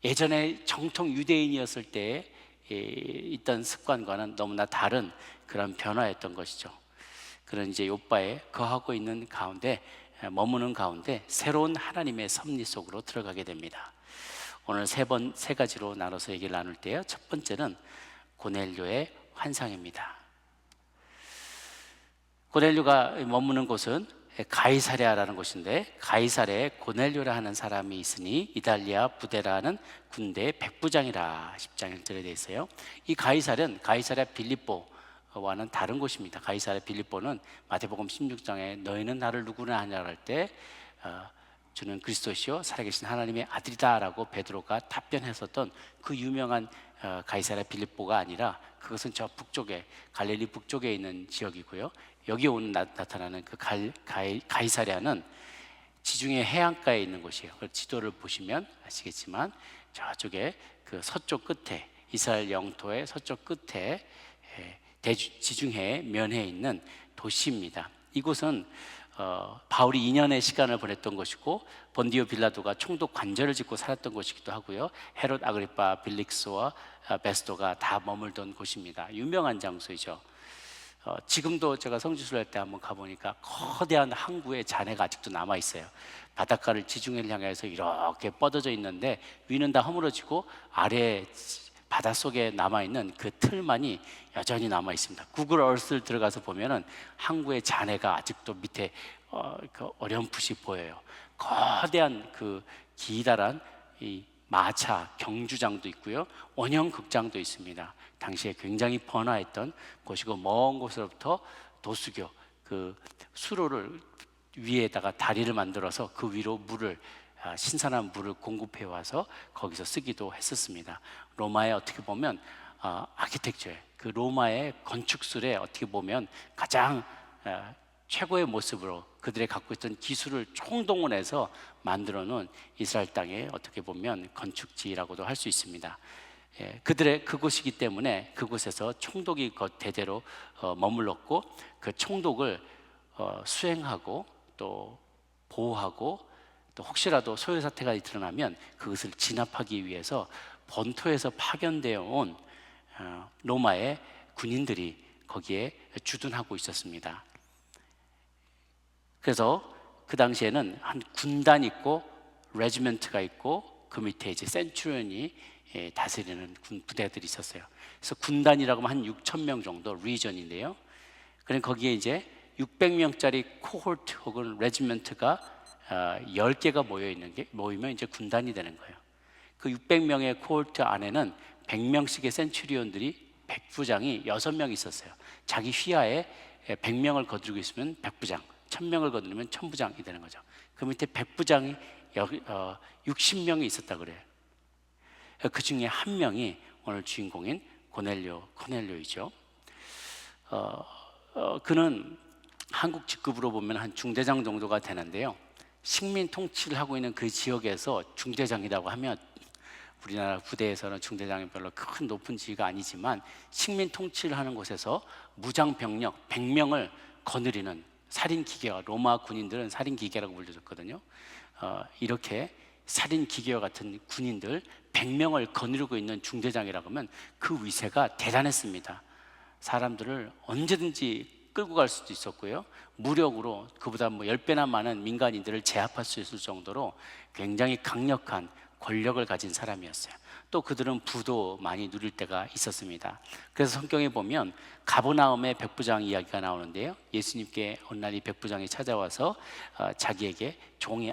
예전에 정통 유대인이었을 때에 있던 습관과는 너무나 다른 그런 변화였던 것이죠. 그런 이제 욥바에 거하고 있는 가운데 머무는 가운데 새로운 하나님의 섭리 속으로 들어가게 됩니다. 오늘 세 가지로 나눠서 얘기를 나눌 때요. 첫 번째는 고넬료의 환상입니다. 고넬료가 머무는 곳은 가이사랴라는 곳인데 가이사랴에 고넬료라 하는 사람이 있으니 이달리아 부대라는 군대의 백부장이라 10장 1절에 되어 있어요. 이 가이사랴는 가이사랴 빌립보와는 다른 곳입니다. 가이사랴 빌립보는 마태복음 16장에 너희는 나를 누구나 하냐 할 때 주는 그리스도시요 살아계신 하나님의 아들이다 라고 베드로가 답변했었던 그 유명한 가이사랴 빌립보가 아니라 그것은 저 북쪽에 갈릴리 북쪽에 있는 지역이고요. 여기 오는 나타나는 그 가이사랴는 지중해 해안가에 있는 곳이에요. 지도를 보시면 아시겠지만 저쪽에 그 서쪽 끝에 이스라엘 영토의 서쪽 끝에 지중해 면해에 있는 도시입니다. 이곳은 바울이 2년의 시간을 보냈던 곳이고 본디오 빌라도가 총독 관절을 짓고 살았던 곳이기도 하고요. 헤롯 아그리파 빌릭스와 베스도가 다 머물던 곳입니다. 유명한 장소이죠. 지금도 제가 성지순례 때 한번 가보니까 거대한 항구의 잔해가 아직도 남아있어요. 바닷가를 지중해를 향해서 이렇게 뻗어져 있는데 위는 다 허물어지고 아래 바닷속에 남아있는 그 틀만이 여전히 남아있습니다. 구글 얼스를 들어가서 보면은 항구의 잔해가 아직도 밑에 어렴풋이 보여요. 거대한 그 기다란 이 마차 경주장도 있고요. 원형 극장도 있습니다. 당시에 굉장히 번화했던 곳이고 먼 곳으로부터 도수교 그 수로를 위에다가 다리를 만들어서 그 위로 물을 신선한 물을 공급해 와서 거기서 쓰기도 했었습니다. 로마의 어떻게 보면 아키텍처의 그 로마의 건축술에 어떻게 보면 가장 최고의 모습으로 그들의 갖고 있던 기술을 총동원해서 만들어 놓은 이스라엘 땅의 어떻게 보면 건축지라고도 할 수 있습니다. 그들의 그곳이기 때문에 그곳에서 총독이 대대로 머물렀고 그 총독을 수행하고 또 보호하고 또 혹시라도 소요 사태가 드러나면 그것을 진압하기 위해서 본토에서 파견되어 온 로마의 군인들이 거기에 주둔하고 있었습니다. 그래서 그 당시에는 한 군단이 있고 레지멘트가 있고 그 밑에 이제 센츄리온이 다스리는 군 부대들이 있었어요. 그래서 군단이라고 하면 한 6천 명 정도 리전인데요. 그럼 거기에 이제 600명짜리 코홀트 혹은 레지멘트가 10개가 모이면 이제 군단이 되는 거예요. 그 600명의 코홀트 안에는 100명씩의 센츄리온들이 백부장이 6명 있었어요. 자기 휘하에 100명을 거두고 있으면 백부장, 1000명을 거두면 1000부장이 되는 거죠. 그 밑에 백부장이 60명이 있었다 그래요. 그 중에 한 명이 오늘 주인공인 고넬료이죠. 그는 한국 직급으로 보면 한 중대장 정도가 되는데요. 식민 통치를 하고 있는 그 지역에서 중대장이라고 하면 우리나라 부대에서는 중대장이 별로 큰 높은 지위가 아니지만 식민 통치를 하는 곳에서 무장 병력 100명을 거느리는 살인 기계와 로마 군인들은 살인 기계라고 불려졌거든요. 이렇게 살인 기계와 같은 군인들 100명을 거느리고 있는 중대장이라고 하면 그 위세가 대단했습니다. 사람들을 언제든지 끌고 갈 수도 있었고요. 무력으로 그보다 10배나 많은 민간인들을 제압할 수 있을 정도로 굉장히 강력한 권력을 가진 사람이었어요. 또 그들은 부도 많이 누릴 때가 있었습니다. 그래서 성경에 보면 가버나움의 백부장 이야기가 나오는데요. 예수님께 어느 날 이 백부장이 찾아와서 자기에게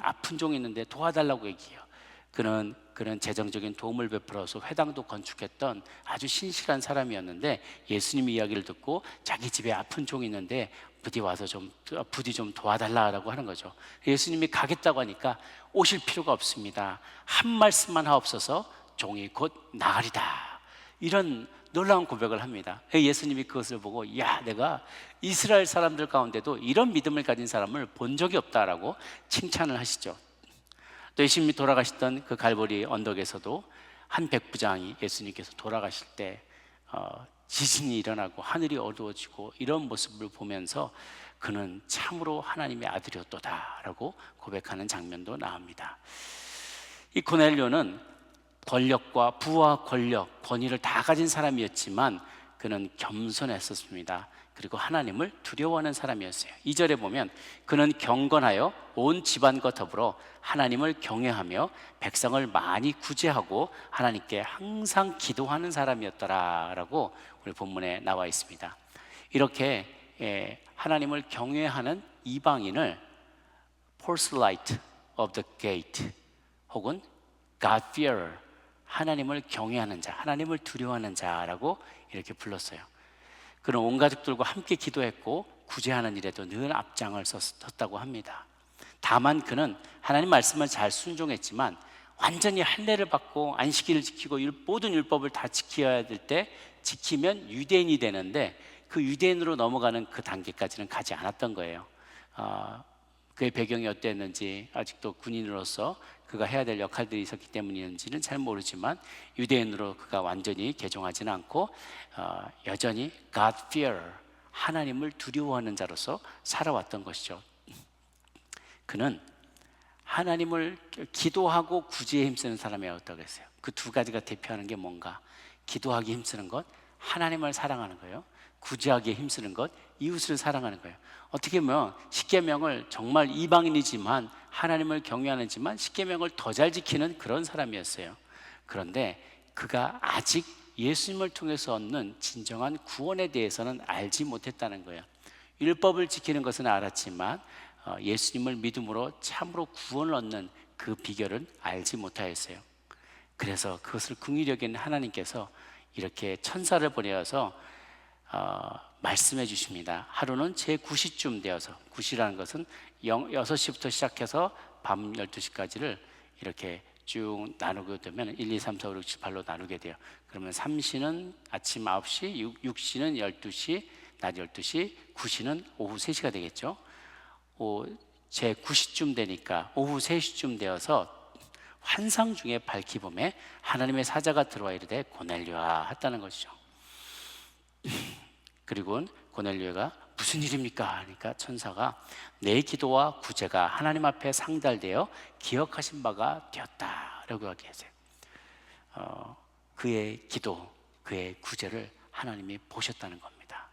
아픈 종이 있는데 도와달라고 얘기해요. 그는 재정적인 도움을 베풀어서 회당도 건축했던 아주 신실한 사람이었는데 예수님의 이야기를 듣고 자기 집에 아픈 종이 있는데 부디 좀 도와달라고 하는 거죠. 예수님이 가겠다고 하니까 오실 필요가 없습니다. 한 말씀만 하옵소서 종이 곧 나으리다. 이런 놀라운 고백을 합니다. 예수님이 그것을 보고 야, 내가 이스라엘 사람들 가운데도 이런 믿음을 가진 사람을 본 적이 없다라고 칭찬을 하시죠. 또 예수님이 돌아가시던 그 갈보리 언덕에서도 한 백부장이 예수님께서 돌아가실 때 지진이 일어나고 하늘이 어두워지고 이런 모습을 보면서 그는 참으로 하나님의 아들이었도다라고 고백하는 장면도 나옵니다. 이 고넬료는 권력과 부와 권력, 권위를 다 가진 사람이었지만 그는 겸손했었습니다. 그리고 하나님을 두려워하는 사람이었어요. 2절에 보면 그는 경건하여 온 집안과 더불어 하나님을 경외하며 백성을 많이 구제하고 하나님께 항상 기도하는 사람이었더라라고 우리 본문에 나와 있습니다. 이렇게 하나님을 경외하는 이방인을 proselyte of the gate 혹은 God-fearer, 하나님을 경외하는 자, 하나님을 두려워하는 자라고 이렇게 불렀어요. 그는 온 가족들과 함께 기도했고 구제하는 일에도 늘 앞장을 섰다고 합니다. 다만 그는 하나님 말씀을 잘 순종했지만 완전히 할례를 받고 안식일을 지키고 모든 율법을 다 지켜야 될 때 지키면 유대인이 되는데 그 유대인으로 넘어가는 그 단계까지는 가지 않았던 거예요. 그의 배경이 어땠는지, 아직도 군인으로서 그가 해야 될 역할들이 있었기 때문인지는 잘 모르지만 유대인으로 그가 완전히 개종하지는 않고 여전히 God-fearer, 하나님을 두려워하는 자로서 살아왔던 것이죠. 그는 하나님을 기도하고 구제에 힘쓰는 사람이었다고 했어요. 그 두 가지가 대표하는 게 뭔가? 기도하기 힘쓰는 것, 하나님을 사랑하는 거예요. 구제하기에 힘쓰는 것, 이웃을 사랑하는 거예요. 어떻게 보면 십계명을 정말 이방인이지만 하나님을 경외하는지만 십계명을 더 잘 지키는 그런 사람이었어요. 그런데 그가 아직 예수님을 통해서 얻는 진정한 구원에 대해서는 알지 못했다는 거예요. 율법을 지키는 것은 알았지만 예수님을 믿음으로 참으로 구원을 얻는 그 비결은 알지 못하였어요. 그래서 그것을 긍휼히 여기는 하나님께서 이렇게 천사를 보내어서 말씀해 주십니다. 하루는 제9시쯤 되어서, 9시라는 것은 6시부터 시작해서 밤 12시까지를 이렇게 쭉 나누게 되면 1, 2, 3, 4, 5, 6, 7, 8로 나누게 돼요. 그러면 3시는 아침 9시, 6시는 12시, 낮 12시, 9시는 오후 3시가 되겠죠. 제9시쯤 되니까 오후 3시쯤 되어서 환상 중에 밝히 봄에 하나님의 사자가 들어와 이르되 고넬료아 했다는 것이죠. 그리고 고넬료가 무슨 일입니까? 하니까 천사가 내 기도와 구제가 하나님 앞에 상달되어 기억하신 바가 되었다라고 얘기하세요. 그의 기도, 그의 구제를 하나님이 보셨다는 겁니다.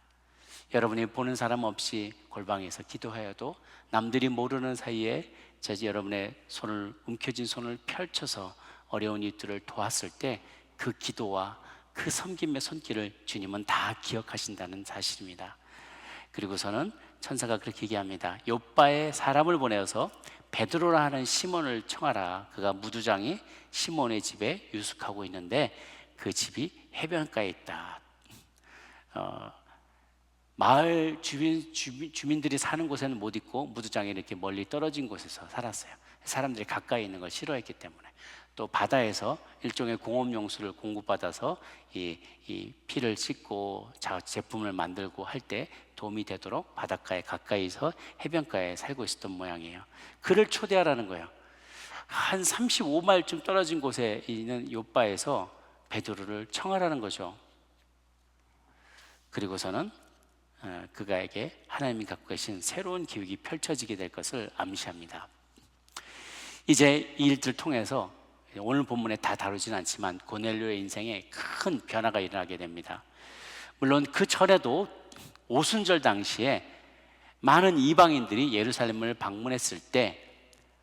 여러분이 보는 사람 없이 골방에서 기도하여도 남들이 모르는 사이에 여러분의 손을, 움켜진 손을 펼쳐서 어려운 이들을 도왔을 때 그 기도와 그 섬김의 손길을 주님은 다 기억하신다는 사실입니다. 그리고서는 천사가 그렇게 얘기합니다. 요빠에 사람을 보내어서 베드로라 하는 시몬을 청하라. 그가 무두장이 시몬의 집에 유숙하고 있는데 그 집이 해변가에 있다. 마을 주민들이 사는 곳에는 못 있고 무두장이 이렇게 멀리 떨어진 곳에서 살았어요. 사람들이 가까이 있는 걸 싫어했기 때문에. 또 바다에서 일종의 공업용수를 공급받아서 이 피를 씻고 제품을 만들고 할 때 도움이 되도록 바닷가에 가까이서 해변가에 살고 있었던 모양이에요. 그를 초대하라는 거예요. 한 35마일쯤 떨어진 곳에 있는 요바에서 베드로를 청하라는 거죠. 그리고서는 그가에게 하나님이 갖고 계신 새로운 기획이 펼쳐지게 될 것을 암시합니다. 이제 이 일들을 통해서 오늘 본문에 다 다루진 않지만 고넬료의 인생에 큰 변화가 일어나게 됩니다. 물론 그 전에도 오순절 당시에 많은 이방인들이 예루살렘을 방문했을 때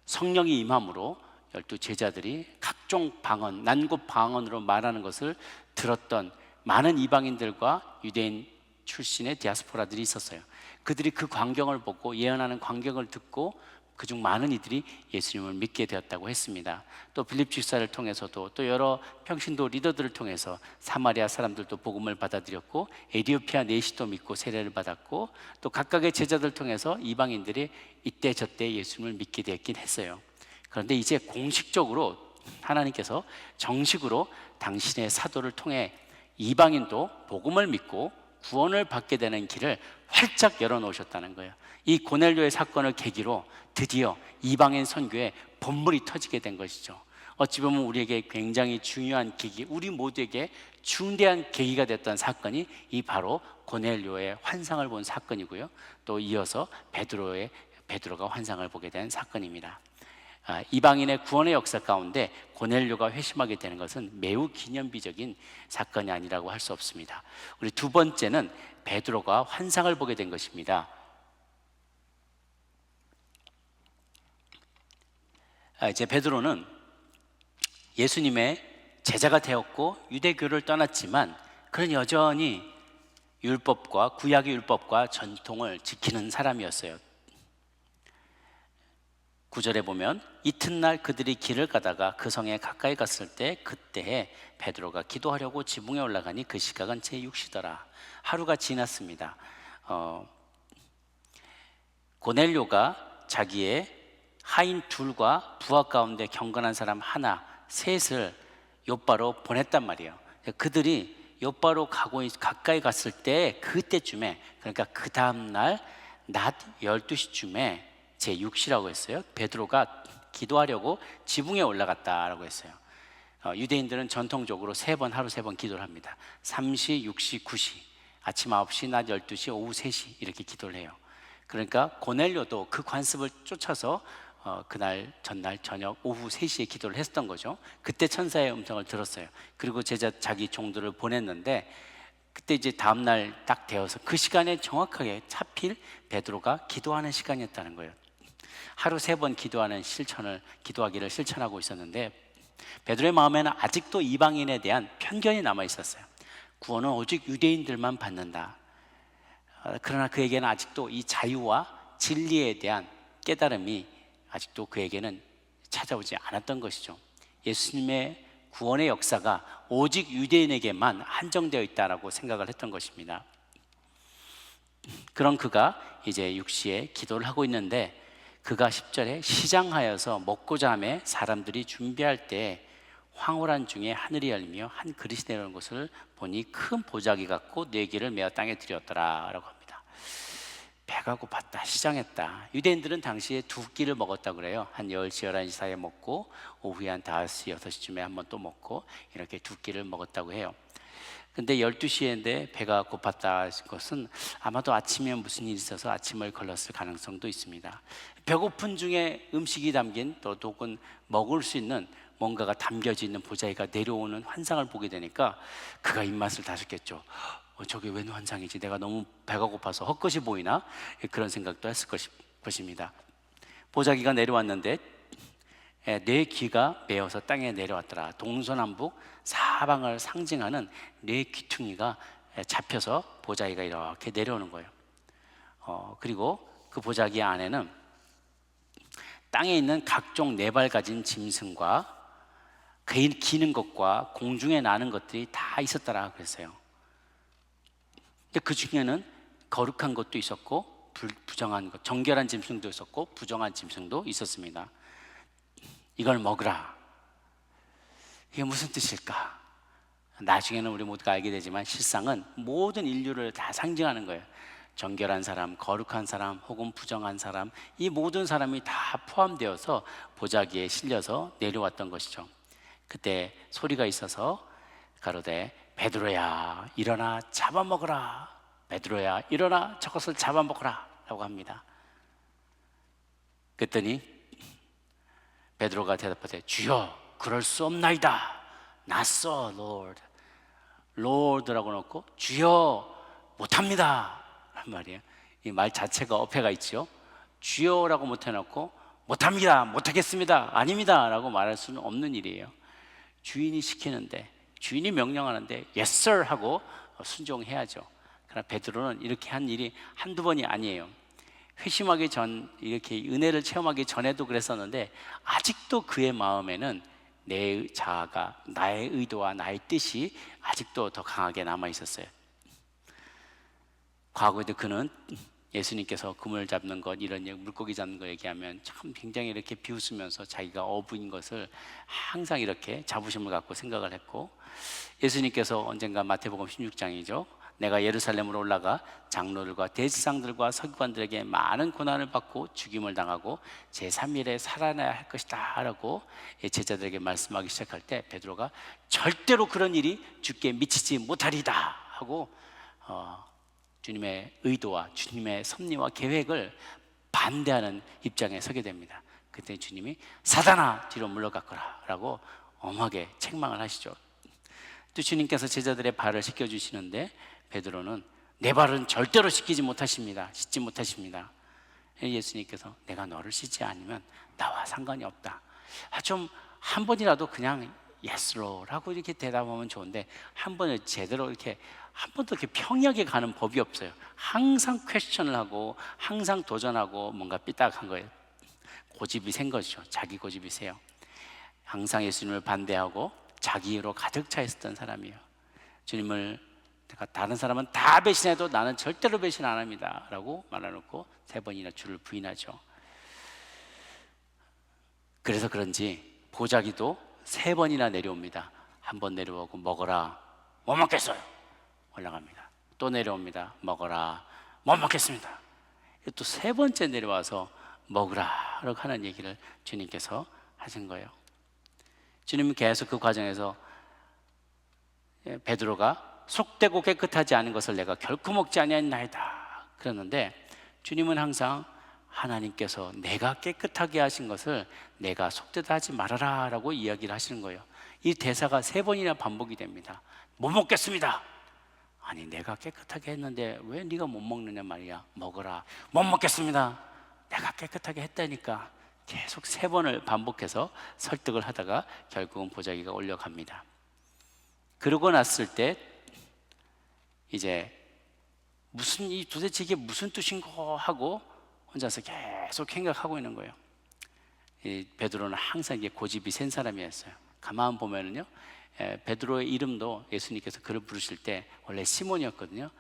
성령이 임함으로 12 제자들이 각종 방언, 난곳 방언으로 말하는 것을 들었던 많은 이방인들과 유대인 출신의 디아스포라들이 있었어요. 그들이 그 광경을 보고 예언하는 광경을 듣고 그중 많은 이들이 예수님을 믿게 되었다고 했습니다. 또 빌립 집사를 통해서도 또 여러 평신도 리더들을 통해서 사마리아 사람들도 복음을 받아들였고 에디오피아 내시도 믿고 세례를 받았고 또 각각의 제자들 통해서 이방인들이 이때 저때 예수님을 믿게 되었긴 했어요. 그런데 이제 공식적으로 하나님께서 정식으로 당신의 사도를 통해 이방인도 복음을 믿고 구원을 받게 되는 길을 활짝 열어놓으셨다는 거예요. 이 고넬료의 사건을 계기로 드디어 이방인 선교에 본물이 터지게 된 것이죠. 어찌 보면 우리에게 굉장히 중요한 계기, 우리 모두에게 중대한 계기가 됐던 사건이 이 바로 고넬료의 환상을 본 사건이고요. 또 이어서 베드로가 환상을 보게 된 사건입니다. 이방인의 구원의 역사 가운데 고넬료가 회심하게 되는 것은 매우 기념비적인 사건이 아니라고 할 수 없습니다. 우리 두 번째는 베드로가 환상을 보게 된 것입니다. 이제 베드로는 예수님의 제자가 되었고 유대교를 떠났지만 그는 여전히 율법과 구약의 율법과 전통을 지키는 사람이었어요. 9절에 보면 이튿날 그들이 길을 가다가 그 성에 가까이 갔을 때 그때에 베드로가 기도하려고 지붕에 올라가니 그 시각은 제6시더라. 하루가 지났습니다. 고넬료가 자기의 하인 둘과 부하 가운데 경건한 사람 하나, 셋을 요바로 보냈단 말이에요. 그들이 요바로 가까이 갔을 때 그때쯤에, 그러니까 그 다음날 낮 12시쯤에 제6시라고 했어요. 베드로가 기도하려고 지붕에 올라갔다라고 했어요. 유대인들은 전통적으로 하루 세 번 기도를 합니다. 3시, 6시, 9시, 아침 9시, 낮 12시, 오후 3시 이렇게 기도를 해요. 그러니까 고넬료도 그 관습을 쫓아서 그날 전날 저녁 오후 3시에 기도를 했던 거죠. 그때 천사의 음성을 들었어요. 그리고 자기 종들을 보냈는데 그때 이제 다음날 딱 되어서 그 시간에 정확하게 하필 베드로가 기도하는 시간이었다는 거예요. 하루 3번 기도하기를 실천하고 있었는데 베드로의 마음에는 아직도 이방인에 대한 편견이 남아 있었어요. 구원은 오직 유대인들만 받는다. 그러나 그에게는 아직도 이 자유와 진리에 대한 깨달음이 아직도 그에게는 찾아오지 않았던 것이죠. 예수님의 구원의 역사가 오직 유대인에게만 한정되어 있다라고 생각을 했던 것입니다. 그런 그가 이제 6시에 기도를 하고 있는데 그가 10절에 시장하여서 먹고자 하며 사람들이 준비할 때 황홀한 중에 하늘이 열리며 한 그릇이 내려오는 것을 보니 큰 보자기 같고 4개를 메어 땅에 들였더라 라고 합니다. 배가 고팠다, 시장했다. 유대인들은 당시에 2끼를 먹었다고 그래요. 한 10시, 11시 사이에 먹고 오후에 한 5시, 6시쯤에 한 번 또 먹고 이렇게 2끼를 먹었다고 해요. 근데 12시인데 배가 고팠다 것은 아마도 아침에 무슨 일이 있어서 아침을 걸렀을 가능성도 있습니다. 배고픈 중에 음식이 담긴 또 혹은 먹을 수 있는 뭔가가 담겨져 있는 보자기가 내려오는 환상을 보게 되니까 그가 입맛을 다졌겠죠. 저게 웬 환상이지? 내가 너무 배가 고파서 헛것이 보이나? 그런 생각도 했을 것입니다. 보자기가 내려왔는데 네 귀가 메어서 땅에 내려왔더라. 동서남북 사방을 상징하는 네 귀퉁이가 잡혀서 보자기가 이렇게 내려오는 거예요. 그리고 그 보자기 안에는 땅에 있는 각종 4발 가진 짐승과 기는 것과 공중에 나는 것들이 다 있었더라 그랬어요. 그 중에는 거룩한 것도 있었고 부정한 것, 정결한 짐승도 있었고 부정한 짐승도 있었습니다. 이걸 먹으라. 이게 무슨 뜻일까? 나중에는 우리 모두가 알게 되지만 실상은 모든 인류를 다 상징하는 거예요. 정결한 사람, 거룩한 사람, 혹은 부정한 사람, 이 모든 사람이 다 포함되어서 보자기에 실려서 내려왔던 것이죠. 그때 소리가 있어서 가로되 베드로야 일어나 잡아먹으라. 베드로야 일어나 저것을 잡아먹으라 라고 합니다. 그랬더니 베드로가 대답하되 주여 그럴 수 없나이다. 낫소 Lord. Lord라고 넣고 주여 못합니다 란 말이에요. 이 말 자체가 어폐가 있죠. 주여라고 못 해놓고 못합니다, 못하겠습니다, 아닙니다 라고 말할 수는 없는 일이에요. 주인이 시키는데, 주인이 명령하는데 Yes sir 하고 순종해야죠. 그러나 베드로는 이렇게 한 일이 한두 번이 아니에요. 회심하기 전, 이렇게 은혜를 체험하기 전에도 그랬었는데 아직도 그의 마음에는 내 자아가, 나의 의도와 나의 뜻이 아직도 더 강하게 남아 있었어요. 과거에도 그는 예수님께서 그물 잡는 것, 이런 물고기 잡는 거 얘기하면 참 굉장히 이렇게 비웃으면서 자기가 어부인 것을 항상 이렇게 자부심을 갖고 생각을 했고, 예수님께서 언젠가 마태복음 16장이죠. 내가 예루살렘으로 올라가 장로들과 대지상들과 서기관들에게 많은 고난을 받고 죽임을 당하고 제3일에 살아나야 할 것이다 라고 제자들에게 말씀하기 시작할 때 베드로가 절대로 그런 일이 주께 미치지 못하리다 하고 주님의 의도와 주님의 섭리와 계획을 반대하는 입장에 서게 됩니다. 그때 주님이 사단아 뒤로 물러갔거라 라고 엄하게 책망을 하시죠. 또 주님께서 제자들의 발을 씻겨주시는데 베드로는 내 발은 절대로 씻지 못하십니다. 예수님께서 내가 너를 씻지 않으면 나와 상관이 없다. 좀 한 번이라도 그냥 Yes Lord 라고 이렇게 대답하면 좋은데 한 번을 제대로 이렇게 한 번도 이렇게 평이하게 가는 법이 없어요. 항상 퀘스천을 하고 항상 도전하고 뭔가 삐딱한 거예요. 고집이 센 거죠. 자기 고집이 세요. 항상 예수님을 반대하고 자기로 가득 차 있었던 사람이에요. 주님을 다른 사람은 다 배신해도 나는 절대로 배신 안 합니다 라고 말해놓고 3번이나 주를 부인하죠. 그래서 그런지 보자기도 3번이나 내려옵니다. 한 번 내려오고 먹어라, 못 먹겠어요. 올라갑니다. 또 내려옵니다. 먹어라, 못 먹겠습니다. 또 3번째 내려와서 먹으라 라고 하는 얘기를 주님께서 하신 거예요. 주님은 계속 그 과정에서 베드로가 속되고 깨끗하지 않은 것을 내가 결코 먹지 아니하나이다 그랬는데, 주님은 항상 하나님께서 내가 깨끗하게 하신 것을 내가 속되다 하지 말아라 라고 이야기를 하시는 거예요. 이 대사가 3번이나 반복이 됩니다. 못 먹겠습니다. 아니 내가 깨끗하게 했는데 왜 네가 못 먹느냐 말이야. 먹어라, 못 먹겠습니다. 내가 깨끗하게 했다니까. 계속 3번을 반복해서 설득을 하다가 결국은 보자기가 올려갑니다. 그러고 났을 때 이제 도대체 이게 무슨 뜻인가 하고 혼자서 계속 생각하고 있는 거예요. 이 베드로는 항상 이게 고집이 센 사람이었어요. 가만 보면은요, 베드로의 이름도 예수님께서 그를 부르실 때 원래 시몬이었거든요.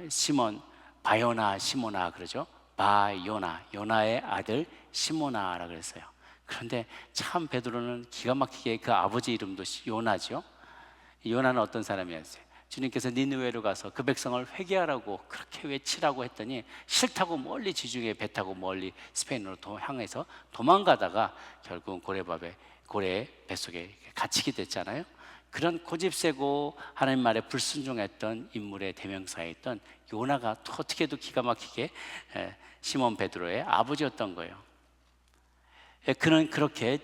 시몬, 바요나 시모나 그러죠. 바요나, 요나의 아들 시모나라 그랬어요. 그런데 참 베드로는 기가 막히게 그 아버지 이름도 요나죠. 요나는 어떤 사람이었어요? 주님께서 니느웨로 가서 그 백성을 회개하라고 그렇게 외치라고 했더니 싫다고 멀리 지중해 배 타고 멀리 스페인으로 향해서 도망가다가 결국은 고래의 뱃속에 갇히게 됐잖아요. 그런 고집세고 하나님 말에 불순종했던 인물의 대명사에 있던 요나가 또 어떻게도 기가 막히게 시몬 베드로의 아버지였던 거예요. 그는 그렇게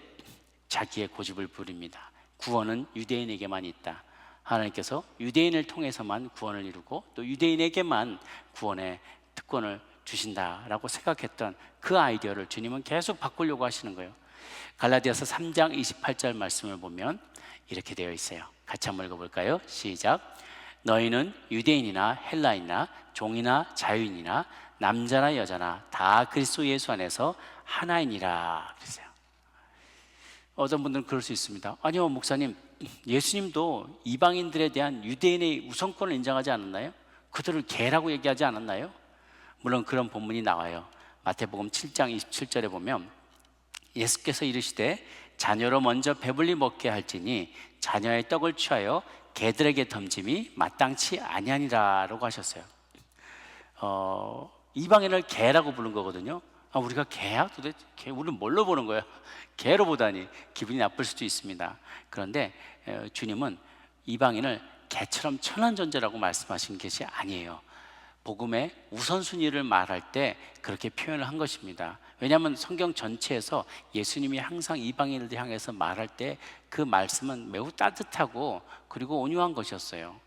자기의 고집을 부립니다. 구원은 유대인에게만 있다. 하나님께서 유대인을 통해서만 구원을 이루고 또 유대인에게만 구원의 특권을 주신다라고 생각했던 그 아이디어를 주님은 계속 바꾸려고 하시는 거예요. 갈라디아서 3장 28절 말씀을 보면 이렇게 되어 있어요. 같이 한번 읽어볼까요? 시작. 너희는 유대인이나 헬라인이나 종이나 자유인이나 남자나 여자나 다 그리스도 예수 안에서 하나이니라 그랬어요. 어떤 분들은 그럴 수 있습니다. 아니요 목사님, 예수님도 이방인들에 대한 유대인의 우선권을 인정하지 않았나요? 그들을 개라고 얘기하지 않았나요? 물론 그런 본문이 나와요. 마태복음 7장 27절에 보면 예수께서 이르시되 자녀로 먼저 배불리 먹게 할지니 자녀의 떡을 취하여 개들에게 던짐이 마땅치 아니하니라라고 하셨어요. 이방인을 개라고 부른 거거든요. 우리가 개야? 도대체 우리는 뭘로 보는 거야? 개로 보다니 기분이 나쁠 수도 있습니다. 그런데 주님은 이방인을 개처럼 천한 존재라고 말씀하신 것이 아니에요. 복음의 우선순위를 말할 때 그렇게 표현을 한 것입니다. 왜냐하면 성경 전체에서 예수님이 항상 이방인을 향해서 말할 때 그 말씀은 매우 따뜻하고 그리고 온유한 것이었어요.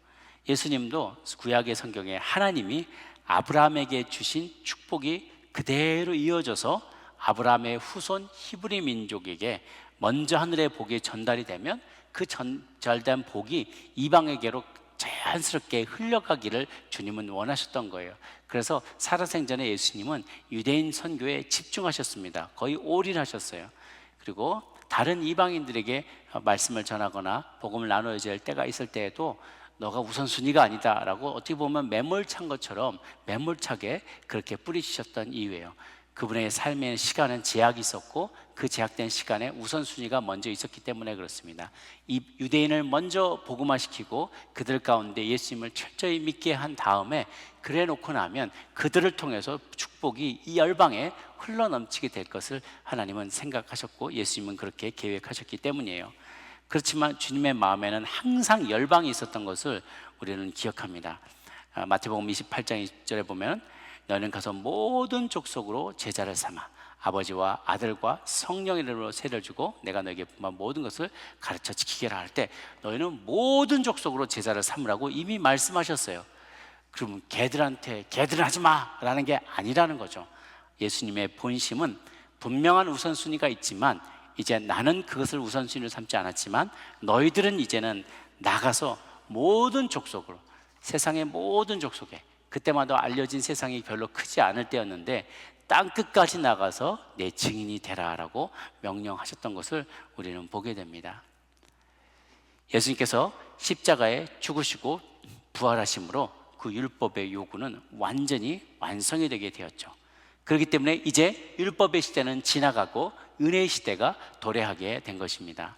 예수님도 구약의 성경에 하나님이 아브라함에게 주신 축복이 그대로 이어져서 아브라함의 후손 히브리 민족에게 먼저 하늘의 복이 전달이 되면 그 전달된 복이 이방에게로 자연스럽게 흘러가기를 주님은 원하셨던 거예요. 그래서 살아생전에 예수님은 유대인 선교에 집중하셨습니다. 거의 올인하셨어요. 그리고 다른 이방인들에게 말씀을 전하거나 복음을 나눠야 될 때가 있을 때에도 너가 우선순위가 아니다라고 어떻게 보면 매몰찬 것처럼 매몰차게 그렇게 뿌리치셨던 이유예요. 그분의 삶의 시간은 제약이 있었고 그 제약된 시간에 우선순위가 먼저 있었기 때문에 그렇습니다. 이 유대인을 먼저 복음화시키고 그들 가운데 예수님을 철저히 믿게 한 다음에 그래 놓고 나면 그들을 통해서 축복이 이 열방에 흘러넘치게 될 것을 하나님은 생각하셨고 예수님은 그렇게 계획하셨기 때문이에요. 그렇지만 주님의 마음에는 항상 열방이 있었던 것을 우리는 기억합니다. 마태복음 28장 20절에 보면 너는 가서 모든 족속으로 제자를 삼아 아버지와 아들과 성령의 이름으로 세례를 주고 내가 너에게 분한 모든 것을 가르쳐 지키게 할 때 너희는 모든 족속으로 제자를 삼으라고 이미 말씀하셨어요. 그러면 걔들은 하지 마라는 게 아니라는 거죠. 예수님의 본심은 분명한 우선순위가 있지만 이제 나는 그것을 우선순위로 삼지 않았지만 너희들은 이제는 나가서 모든 족속으로, 세상의 모든 족속에, 그때마다 알려진 세상이 별로 크지 않을 때였는데 땅 끝까지 나가서 내 증인이 되라라고 명령하셨던 것을 우리는 보게 됩니다. 예수님께서 십자가에 죽으시고 부활하심으로 그 율법의 요구는 완전히 완성이 되게 되었죠. 그렇기 때문에 이제 율법의 시대는 지나가고 은혜의 시대가 도래하게 된 것입니다.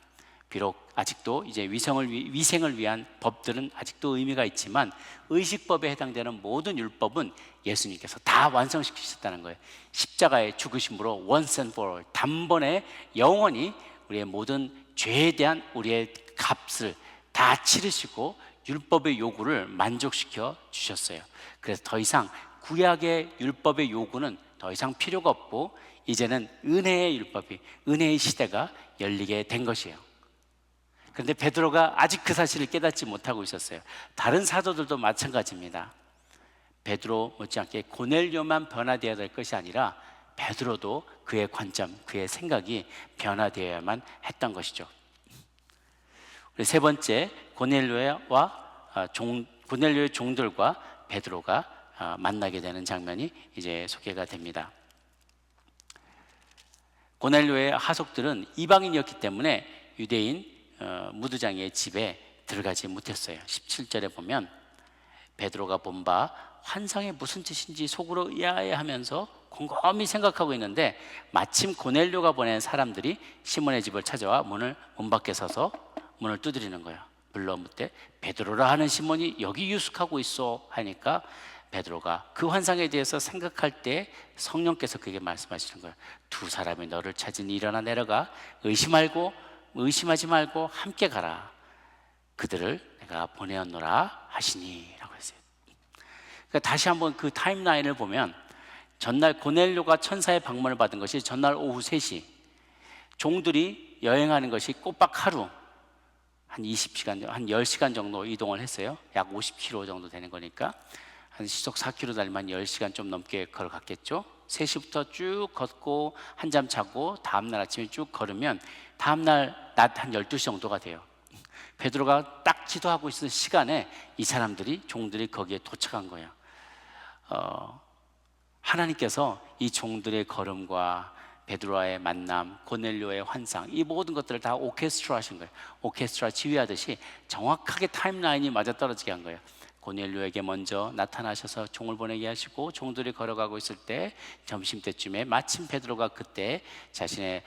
비록 아직도 이제 위생을 위한 법들은 아직도 의미가 있지만 의식법에 해당되는 모든 율법은 예수님께서 다 완성시키셨다는 거예요. 십자가의 죽으심으로 once and for all, 단번에 영원히 우리의 모든 죄에 대한 우리의 값을 다 치르시고 율법의 요구를 만족시켜 주셨어요. 그래서 더 이상 구약의 율법의 요구는 더 이상 필요가 없고 이제는 은혜의 율법이, 은혜의 시대가 열리게 된 것이에요. 그런데 베드로가 아직 그 사실을 깨닫지 못하고 있었어요. 다른 사도들도 마찬가지입니다. 베드로 못지않게 고넬료만 변화되어야 될 것이 아니라 베드로도 그의 관점, 그의 생각이 변화되어야만 했던 것이죠. 우리 세 번째, 고넬료의 종들과 베드로가 만나게 되는 장면이 이제 소개가 됩니다. 고넬료의 하속들은 이방인이었기 때문에 유대인 무두장의 집에 들어가지 못했어요. 17절에 보면 베드로가 본 바 환상이 무슨 뜻인지 속으로 의아해하면서 곰곰이 생각하고 있는데 마침 고넬료가 보낸 사람들이 시몬의 집을 찾아와 문 밖에 서서 문을 두드리는 거예요. 불러 묻되 베드로라 하는 시몬이 여기 유숙하고 있어 하니까 베드로가 그 환상에 대해서 생각할 때 성령께서 그에게 말씀하시는 거예요. 두 사람이 너를 찾으니 일어나 내려가 의심하지 말고 함께 가라. 그들을 내가 보내었노라 하시니라고 했어요. 그러니까 다시 한번 그 타임라인을 보면 전날 고넬료가 천사의 방문을 받은 것이 전날 오후 3시, 종들이 여행하는 것이 꼬박 하루 한 20시간, 한 10시간 정도 이동을 했어요. 약 50km 정도 되는 거니까 한 시속 4km 달리면 10시간 좀 넘게 걸어갔겠죠. 3시부터 쭉 걷고 한잠 자고 다음날 아침에 쭉 걸으면 다음날 낮 한 12시 정도가 돼요. 베드로가 딱 기도하고 있는 시간에 이 사람들이, 종들이 거기에 도착한 거예요. 하나님께서 이 종들의 걸음과 베드로와의 만남, 고넬료의 환상, 이 모든 것들을 다 오케스트라 하신 거예요. 오케스트라 지휘하듯이 정확하게 타임라인이 맞아떨어지게 한 거예요. 고넬료에게 먼저 나타나셔서 종을 보내게 하시고 종들이 걸어가고 있을 때 점심때쯤에 마침 베드로가 그때 자신의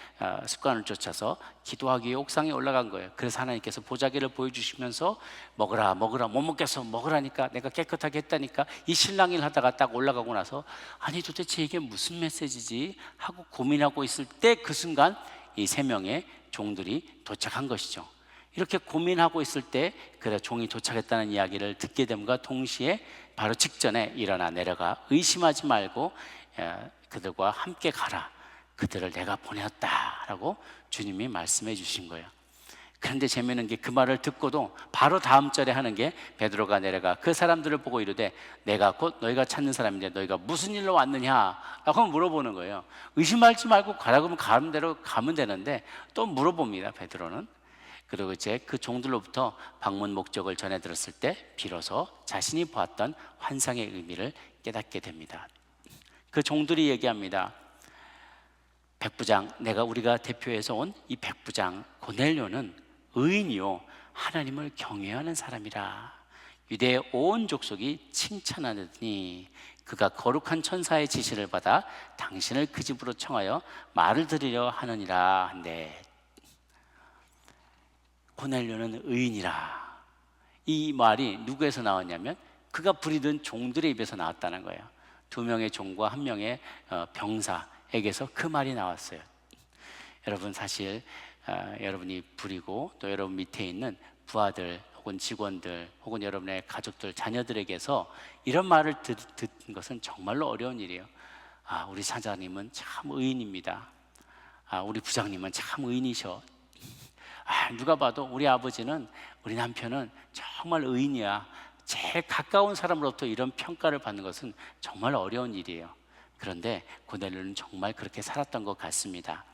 습관을 쫓아서 기도하기 위해 옥상에 올라간 거예요. 그래서 하나님께서 보자기를 보여주시면서 먹으라 못 먹겠어 먹으라니까 내가 깨끗하게 했다니까 이 실랑이를 하다가 딱 올라가고 나서 아니 도대체 이게 무슨 메시지지 하고 고민하고 있을 때 그 순간 이 3명의 종들이 도착한 것이죠. 이렇게 고민하고 있을 때 그래 종이 도착했다는 이야기를 듣게 됨과 동시에 바로 직전에 일어나 내려가 의심하지 말고 그들과 함께 가라. 그들을 내가 보내었다라고 주님이 말씀해 주신 거예요. 그런데 재미있는 게 그 말을 듣고도 바로 다음 절에 하는 게 베드로가 내려가 그 사람들을 보고 이르되 내가 곧 너희가 찾는 사람인데 너희가 무슨 일로 왔느냐라고 물어보는 거예요. 의심하지 말고 가라 그러면 가는 대로 가면 되는데 또 물어봅니다. 베드로는. 그리고 이제 그 종들로부터 방문 목적을 전해 들었을 때 비로소 자신이 보았던 환상의 의미를 깨닫게 됩니다. 그 종들이 얘기합니다. 백부장, 우리가 대표해서 온 이 백부장 고넬료는 의인이요 하나님을 경외하는 사람이라. 유대의 온 족속이 칭찬하더니 그가 거룩한 천사의 지시를 받아 당신을 그 집으로 청하여 말을 들으려 하느니라 한데, 고넬료는 의인이라. 이 말이 누구에서 나왔냐면 그가 부리던 종들의 입에서 나왔다는 거예요. 2명의 종과 1명의 병사에게서 그 말이 나왔어요. 여러분, 사실 여러분이 부리고 또 여러분 밑에 있는 부하들 혹은 직원들 혹은 여러분의 가족들, 자녀들에게서 이런 말을 듣는 것은 정말로 어려운 일이에요. 아, 우리 사장님은 참 의인입니다. 아, 우리 부장님은 참 의인이셔. 아, 누가 봐도 우리 아버지는, 우리 남편은 정말 의인이야. 제일 가까운 사람으로부터 이런 평가를 받는 것은 정말 어려운 일이에요. 그런데 고넬료는 정말 그렇게 살았던 것 같습니다.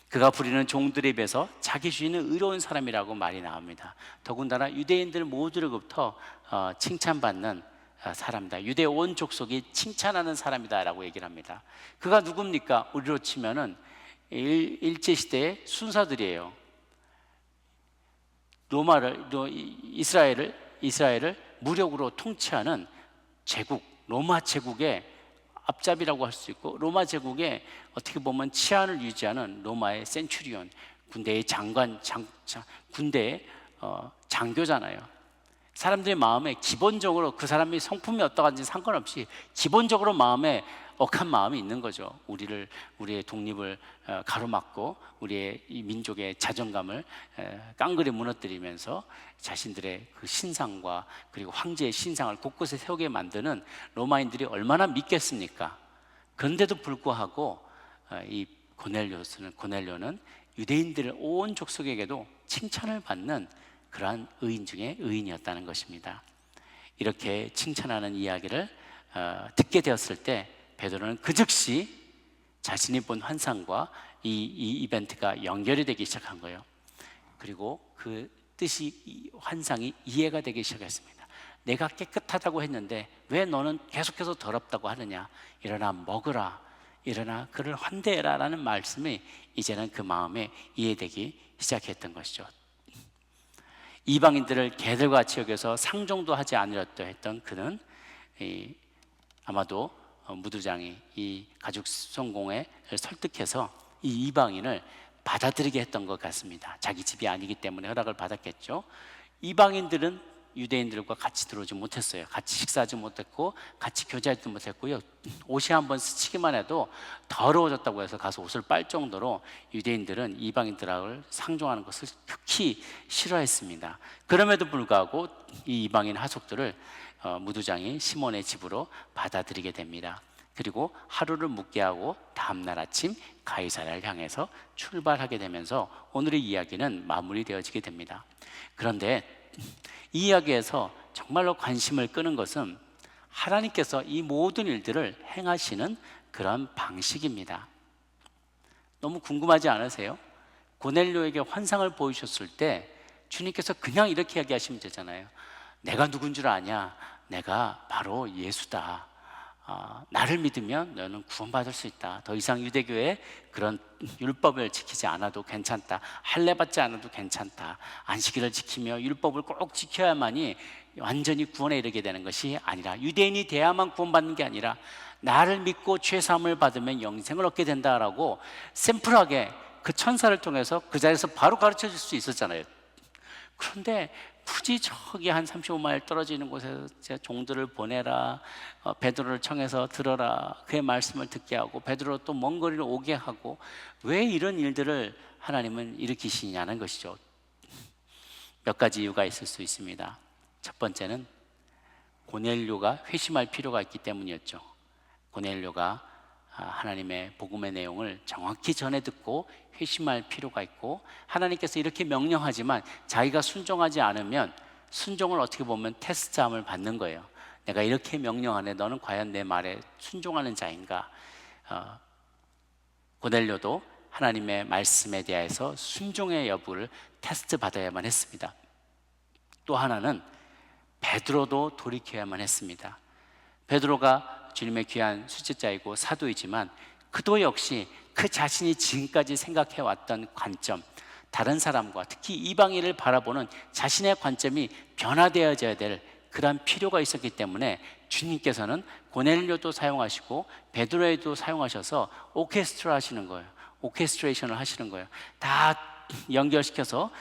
그가 부리는 종들의 입에서 자기 주인은 의로운 사람이라고 말이 나옵니다. 더군다나 유대인들 모두로부터 칭찬받는 사람이다. 유대 온 족속이 칭찬하는 사람이다라고 얘기를 합니다. 그가 누굽니까? 우리로 치면은 일제시대의 순사들이에요. 이스라엘을 무력으로 통치하는 제국, 로마 제국의 앞잡이라고 할 수 있고, 로마 제국의 어떻게 보면 치안을 유지하는 로마의 센츄리온, 군대의 장관, 군대의 장교잖아요. 사람들의 마음에 기본적으로 그 사람이 성품이 어떠한지 상관없이 기본적으로 마음에 억한 마음이 있는 거죠. 우리의 독립을 가로막고 우리의 이 민족의 자존감을 깡그리 무너뜨리면서 자신들의 그 신상과 그리고 황제의 신상을 곳곳에 세우게 만드는 로마인들이 얼마나 믿겠습니까? 그런데도 불구하고 이 고넬료는 유대인들 온 족속에게도 칭찬을 받는 그러한 의인 중에 의인이었다는 것입니다. 이렇게 칭찬하는 이야기를 듣게 되었을 때 베드로는 그 즉시 자신이 본 환상과 이 이벤트가 연결이 되기 시작한 거예요. 그리고 그 뜻이, 이 환상이 이해가 되기 시작했습니다. 내가 깨끗하다고 했는데 왜 너는 계속해서 더럽다고 하느냐? 일어나 먹으라, 일어나 그를 환대해라 라는 말씀이 이제는 그 마음에 이해되기 시작했던 것이죠. 이방인들을 개들같이 여겨서 상종도 하지 않으렸다 했던 그는 아마도 무두장이 이 가죽 성공에 설득해서 이 이방인을 받아들이게 했던 것 같습니다. 자기 집이 아니기 때문에 허락을 받았겠죠. 이방인들은 유대인들과 같이 들어오지 못했어요. 같이 식사하지 못했고 같이 교제하지도 못했고요. 옷이 한번 스치기만 해도 더러워졌다고 해서 가서 옷을 빨 정도로 유대인들은 이방인들을 상종하는 것을 극히 싫어했습니다. 그럼에도 불구하고 이 이방인 하속들을 무두장이 시몬의 집으로 받아들이게 됩니다. 그리고 하루를 묵게 하고 다음날 아침 가이사랴를 향해서 출발하게 되면서 오늘의 이야기는 마무리되어지게 됩니다. 그런데 이 이야기에서 정말로 관심을 끄는 것은 하나님께서 이 모든 일들을 행하시는 그런 방식입니다. 너무 궁금하지 않으세요? 고넬료에게 환상을 보이셨을 때 주님께서 그냥 이렇게 이야기하시면 되잖아요. 내가 누군 줄 아냐? 내가 바로 예수다. 나를 믿으면 너는 구원받을 수 있다. 더 이상 유대교의 그런 율법을 지키지 않아도 괜찮다. 할례 받지 않아도 괜찮다. 안식일을 지키며 율법을 꼭 지켜야만이 완전히 구원에 이르게 되는 것이 아니라, 유대인이 돼야만 구원받는 게 아니라 나를 믿고 죄 사함을 받으면 영생을 얻게 된다라고 샘플하게 그 천사를 통해서 그 자리에서 바로 가르쳐 줄 수 있었잖아요. 그런데 굳이 저기 한 35마일 떨어지는 곳에 종들을 보내라, 베드로를 청해서 들어라, 그의 말씀을 듣게 하고 베드로 또 먼 거리를 오게 하고, 왜 이런 일들을 하나님은 일으키시냐는 것이죠. 몇 가지 이유가 있을 수 있습니다. 첫 번째는 고넬료가 회심할 필요가 있기 때문이었죠. 고넬료가 하나님의 복음의 내용을 정확히 전해 듣고 회심할 필요가 있고, 하나님께서 이렇게 명령하지만 자기가 순종하지 않으면 순종을 어떻게 보면 테스트함을 받는 거예요. 내가 이렇게 명령하네, 너는 과연 내 말에 순종하는 자인가? 고넬료도 하나님의 말씀에 대해서 순종의 여부를 테스트 받아야만 했습니다. 또 하나는 베드로도 돌이켜야만 했습니다. 베드로가 주님의 귀한 수제자이고 사도이지만 그도 역시 그 자신이 지금까지 생각해왔던 관점, 다른 사람과 특히 이방인을 바라보는 자신의 관점이 변화되어져야 될 그러한 필요가 있었기 때문에 주님께서는 고넬료도 사용하시고 베드로에도 사용하셔서 오케스트라 하시는 거예요. 오케스트레이션을 하시는 거예요. 다 연결시켜서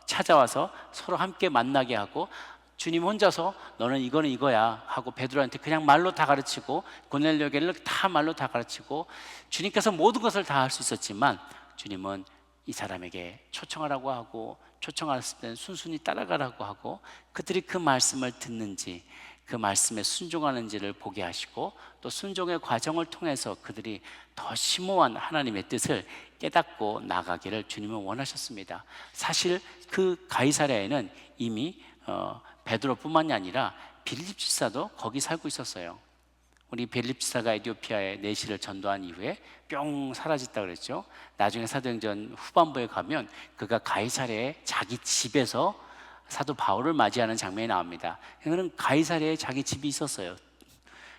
찾아와서 서로 함께 만나게 하고, 주님 혼자서 너는 이거는 이거야 하고 베드로한테 그냥 말로 다 가르치고, 고넬료에게는 다 말로 다 가르치고, 주님께서 모든 것을 다 할 수 있었지만 주님은 이 사람에게 초청하라고 하고, 초청했을 때는 순순히 따라가라고 하고, 그들이 그 말씀을 듣는지 그 말씀에 순종하는지를 보게 하시고, 또 순종의 과정을 통해서 그들이 더 심오한 하나님의 뜻을 깨닫고 나가기를 주님은 원하셨습니다. 사실 그 가이사랴에는 이미 베드로뿐만이 아니라 빌립 지사도 거기 살고 있었어요. 우리 빌립 지사가 에티오피아에 내시를 전도한 이후에 뿅 사라졌다 그랬죠. 나중에 사도행전 후반부에 가면 그가 가이사랴에 자기 집에서 사도 바울을 맞이하는 장면이 나옵니다. 그는 가이사랴에 자기 집이 있었어요.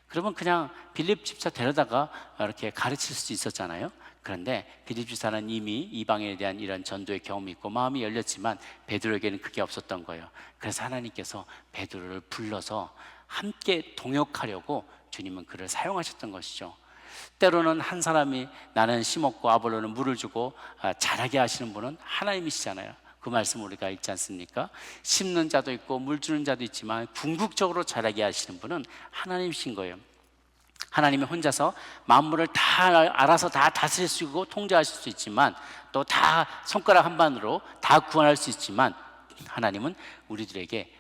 그러면 그냥 빌립 집사 데려다가 이렇게 가르칠 수 있었잖아요. 그런데 빌립 집사는 이미 이방인에 대한 이런 전도의 경험이 있고 마음이 열렸지만 베드로에게는 그게 없었던 거예요. 그래서 하나님께서 베드로를 불러서 함께 동역하려고 주님은 그를 사용하셨던 것이죠. 때로는 한 사람이 나는 심었고 아볼로는 물을 주고 자라게 하시는 분은 하나님이시잖아요. 그 말씀 우리가 읽지 않습니까? 심는 자도 있고 물 주는 자도 있지만 궁극적으로 자라게 하시는 분은 하나님이신 거예요. 하나님이 혼자서 만물을 다 알아서 다 다스릴 수 있고 통제하실 수 있지만, 또 다 손가락 한 반으로 다 구원할 수 있지만, 하나님은 우리들에게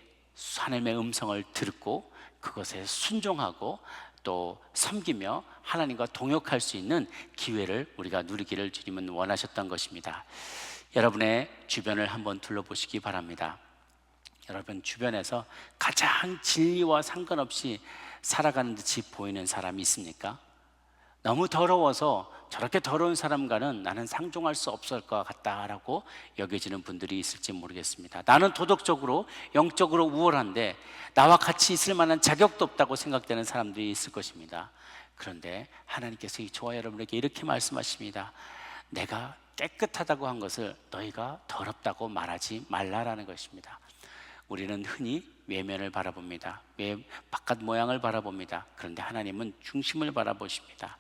하나님의 음성을 듣고 그것에 순종하고 또 섬기며 하나님과 동역할 수 있는 기회를 우리가 누리기를 주님은 원하셨던 것입니다. 여러분의 주변을 한번 둘러보시기 바랍니다. 여러분 주변에서 가장 진리와 상관없이 살아가는 듯이 보이는 사람이 있습니까? 너무 더러워서 저렇게 더러운 사람과는 나는 상종할 수 없을 것 같다라고 여겨지는 분들이 있을지 모르겠습니다. 나는 도덕적으로 영적으로 우월한데 나와 같이 있을 만한 자격도 없다고 생각되는 사람들이 있을 것입니다. 그런데 하나님께서 저와 여러분에게 이렇게 말씀하십니다. 내가 깨끗하다고 한 것을 너희가 더럽다고 말하지 말라라는 것입니다. 우리는 흔히 외면을 바라봅니다. 바깥 모양을 바라봅니다. 그런데 하나님은 중심을 바라보십니다.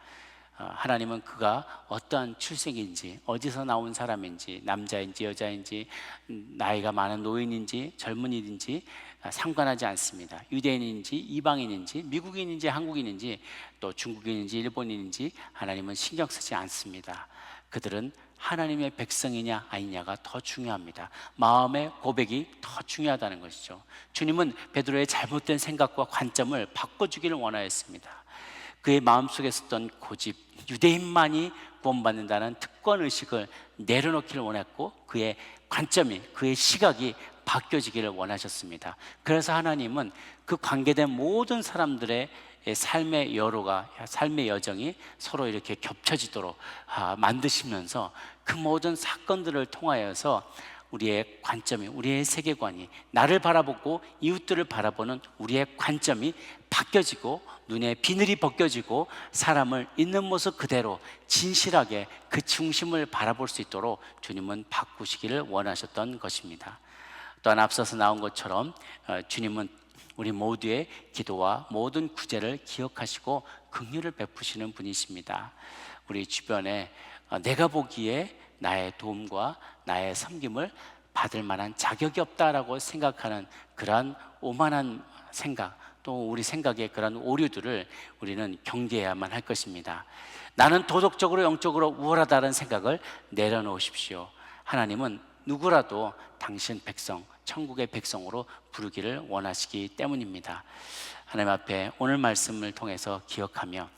하나님은 그가 어떠한 출생인지, 어디서 나온 사람인지, 남자인지 여자인지, 나이가 많은 노인인지 젊은이인지 상관하지 않습니다. 유대인인지 이방인인지 미국인인지 한국인인지 또 중국인인지 일본인인지 하나님은 신경 쓰지 않습니다. 그들은 하나님의 백성이냐 아니냐가 더 중요합니다. 마음의 고백이 더 중요하다는 것이죠. 주님은 베드로의 잘못된 생각과 관점을 바꿔주기를 원하였습니다. 그의 마음속에 있었던 고집, 유대인만이 구원받는다는 특권의식을 내려놓기를 원했고, 그의 관점이, 그의 시각이 바뀌어지기를 원하셨습니다. 그래서 하나님은 그 관계된 모든 사람들의 삶의 여로가, 삶의 여정이 서로 이렇게 겹쳐지도록 만드시면서 그 모든 사건들을 통하여서 우리의 관점이, 우리의 세계관이, 나를 바라보고 이웃들을 바라보는 우리의 관점이 바뀌어지고 눈에 비늘이 벗겨지고 사람을 있는 모습 그대로 진실하게 그 중심을 바라볼 수 있도록 주님은 바꾸시기를 원하셨던 것입니다. 또한 앞서서 나온 것처럼 주님은 우리 모두의 기도와 모든 구제를 기억하시고 긍휼을 베푸시는 분이십니다. 우리 주변에 내가 보기에 나의 도움과 나의 섬김을 받을 만한 자격이 없다라고 생각하는 그러한 오만한 생각, 또 우리 생각의 그런 오류들을 우리는 경계해야만 할 것입니다. 나는 도덕적으로 영적으로 우월하다는 생각을 내려놓으십시오. 하나님은 누구라도 당신 백성, 천국의 백성으로 부르기를 원하시기 때문입니다. 하나님 앞에 오늘 말씀을 통해서 기억하며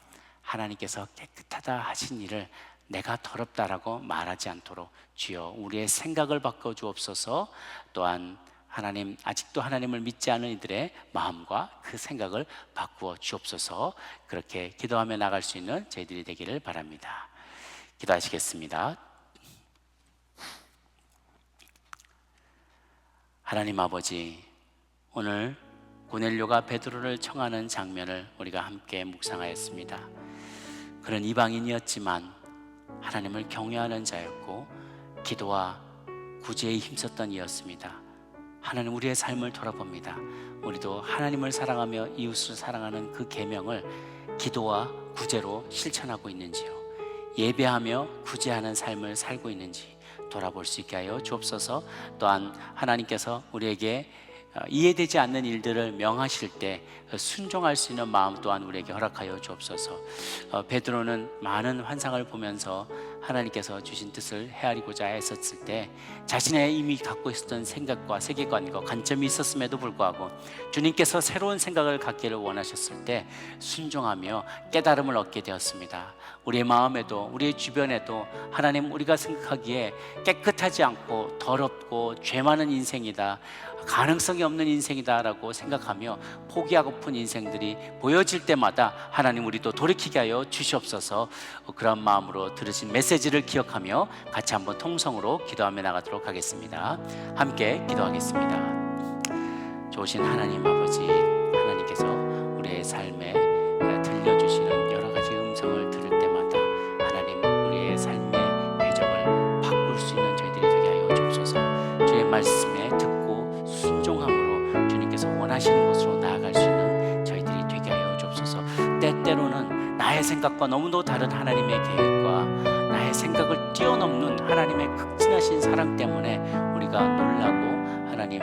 하나님께서 깨끗하다 하신 일을 내가 더럽다라고 말하지 않도록 주여 우리의 생각을 바꿔 주옵소서. 또한 하나님, 아직도 하나님을 믿지 않은 이들의 마음과 그 생각을 바꾸어 주옵소서. 그렇게 기도하며 나갈 수 있는 저희들이 되기를 바랍니다. 기도하시겠습니다. 하나님 아버지, 오늘 고넬료가 베드로를 청하는 장면을 우리가 함께 묵상하였습니다. 그는 이방인이었지만 하나님을 경외하는 자였고 기도와 구제에 힘썼던 이였습니다. 하나님, 우리의 삶을 돌아봅니다. 우리도 하나님을 사랑하며 이웃을 사랑하는 그 계명을 기도와 구제로 실천하고 있는지요? 예배하며 구제하는 삶을 살고 있는지 돌아볼 수 있게 하여 주옵소서. 또한 하나님께서 우리에게 이해되지 않는 일들을 명하실 때 순종할 수 있는 마음 또한 우리에게 허락하여 주옵소서. 베드로는 많은 환상을 보면서 하나님께서 주신 뜻을 헤아리고자 했었을 때 자신의 이미 갖고 있었던 생각과 세계관과 관점이 있었음에도 불구하고 주님께서 새로운 생각을 갖기를 원하셨을 때 순종하며 깨달음을 얻게 되었습니다. 우리의 마음에도 우리의 주변에도 하나님, 우리가 생각하기에 깨끗하지 않고 더럽고 죄 많은 인생이다, 가능성이 없는 인생이다 라고 생각하며 포기하고픈 인생들이 보여질 때마다 하나님, 우리도 돌이키게 하여 주시옵소서. 그런 마음으로 들으신 메시지를 기억하며 같이 한번 통성으로 기도하며 나가도록 하겠습니다. 함께 기도하겠습니다. 좋으신 하나님 아버지, 하나님께서 우리의 삶에 들려주시는 여러 가지 음성을 들을 때마다 하나님, 우리의 삶의 배경을 바꿀 수 있는 저희들이 되게 하여 주옵소서. 주의 말씀에 듣고 순종함으로 주님께서 원하시는 곳으로 나아갈 수 있는 저희들이 되게 하여 주옵소서. 때때로는 나의 생각과 너무도 다른 하나님의 계획과 나의 생각을 뛰어넘는 하나님의 극진하신 사랑 때문에 우리가 놀라고 하나님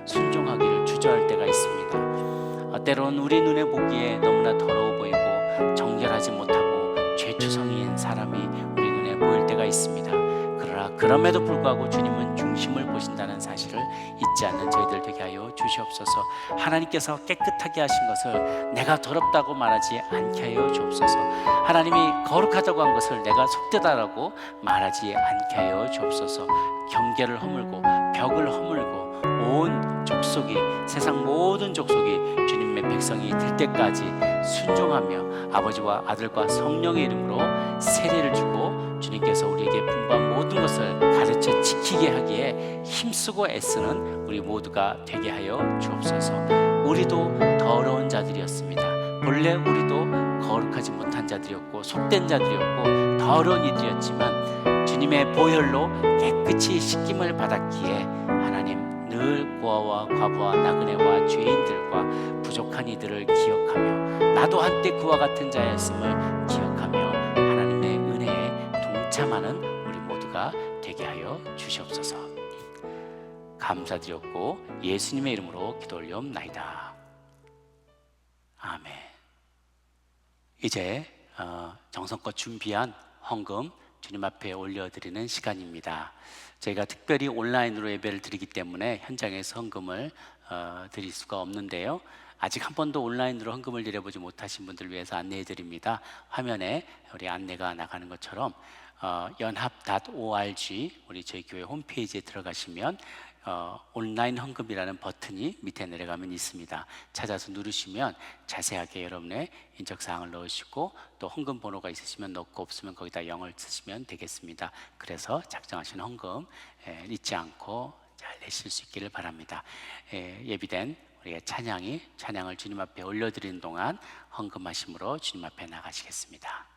순종하기를 주저할 때가 있습니다. 때로는 우리 눈에 보기에 너무나 더러워 보이고 정결하지 못하고 죄투성이인 사람이 우리 눈에 보일 때가 있습니다. 그러나 그럼에도 불구하고 주님은 중심을 보신다는 사실을 잊지 않는 저희들 되게 하여 주시옵소서. 하나님께서 깨끗하게 하신 것을 내가 더럽다고 말하지 않게 하여 주옵소서. 하나님이 거룩하다고 한 것을 내가 속되다라고 말하지 않게 하여 주옵소서. 경계를 허물고 벽을 허물고 온 족속이, 세상 모든 족속이 주님의 백성이 될 때까지 순종하며 아버지와 아들과 성령의 이름으로 세례를 주고 주님께서 우리에게 분부한 모든 것을 가르쳐 지키게 하기에 힘쓰고 애쓰는 우리 모두가 되게 하여 주옵소서. 우리도 더러운 자들이었습니다. 본래 우리도 거룩하지 못한 자들이었고 속된 자들이었고 더러운 이들이었지만 주님의 보혈로 깨끗이 씻김을 받았기에 하나님, 늘 고아와 과부와 나그네와 죄인들과 부족한 이들을 기억하며 나도 한때 그와 같은 자였음을 기억하며 하나님의 은혜에 동참하는 우리 모두가 되게 하여 주시옵소서. 감사드렸고 예수님의 이름으로 기도 올리옵나이다. 아멘. 이제 정성껏 준비한 헌금 주님 앞에 올려드리는 시간입니다. 저희가 특별히 온라인으로 예배를 드리기 때문에 현장에서 헌금을 드릴 수가 없는데요. 아직 한 번도 온라인으로 헌금을 드려보지 못하신 분들을 위해서 안내해 드립니다. 화면에 우리 안내가 나가는 것처럼 연합.org 우리 저희 교회 홈페이지에 들어가시면 온라인 헌금이라는 버튼이 밑에 내려가면 있습니다. 찾아서 누르시면 자세하게 여러분의 인적사항을 넣으시고 또 헌금 번호가 있으시면 넣고 없으면 거기다 0을 쓰시면 되겠습니다. 그래서 작정하신 헌금 잊지 않고 잘 내실 수 있기를 바랍니다. 예비된 우리의 찬양을 주님 앞에 올려드리는 동안 헌금하심으로 주님 앞에 나가시겠습니다.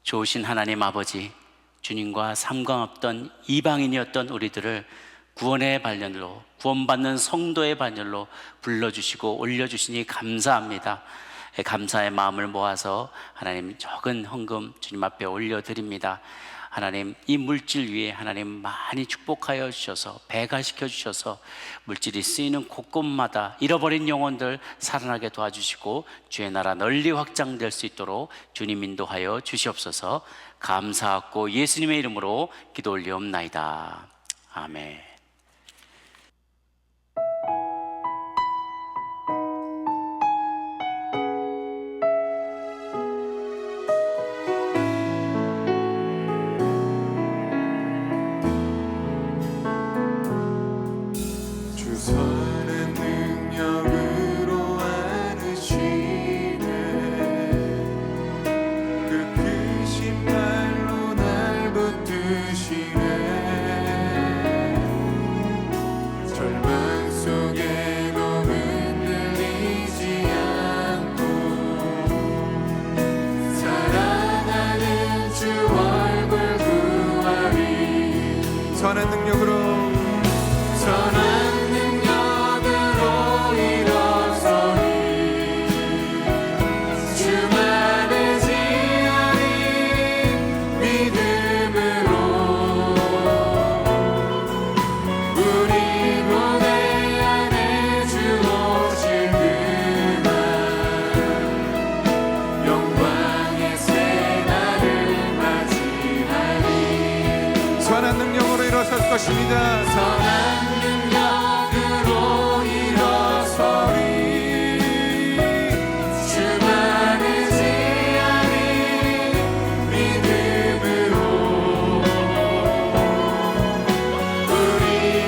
좋으신 하나님 아버지, 주님과 상관없던 이방인이었던 우리들을 구원의 발견으로, 구원받는 성도의 발견으로 불러주시고 올려주시니 감사합니다. 감사의 마음을 모아서 하나님 적은 헌금 주님 앞에 올려드립니다. 하나님, 이 물질 위에 하나님 많이 축복하여 주셔서, 배가시켜 주셔서 물질이 쓰이는 곳곳마다 잃어버린 영혼들 살아나게 도와주시고 주의 나라 널리 확장될 수 있도록 주님 인도하여 주시옵소서. 감사하고 예수님의 이름으로 기도 올리옵나이다. 아멘. 주선한 능력으로 안으시네 그 크신 발로 날 붙드시네 절망 속에도 흔들리지 않고 사랑하는 주 얼굴 구하리 선한 능력으로 선한 능력으로 일어서리 주만의 지혜인 믿음으로 우리 고뇌 안에 주 오실 그날 영광의 새날을 맞이하리 선한 능력으로 일어설 것입니다. 선한 능력으로 일어서리 주만의 지혜인 믿음으로 우리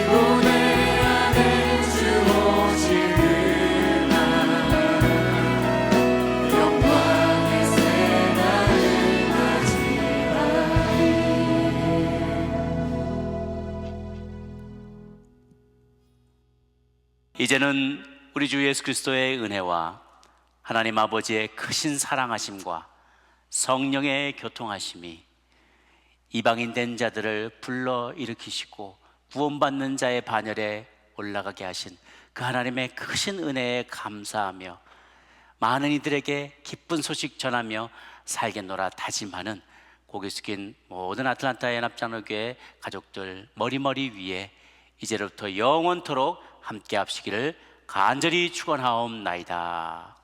고뇌 안에 주 오실 그날 영광의 새날을 맞이하리 이제는 우리 주 예수 그리스도의 은혜와 하나님 아버지의 크신 사랑하심과 성령의 교통하심이 이방인 된 자들을 불러 일으키시고 구원받는 자의 반열에 올라가게 하신 그 하나님의 크신 은혜에 감사하며 많은 이들에게 기쁜 소식 전하며 살겠노라 다짐하는 고개 숙인 모든 아틀란타 연합장로교회 가족들 머리머리 위에 이제로부터 영원토록 함께 합시기를 간절히 축원하옵나이다.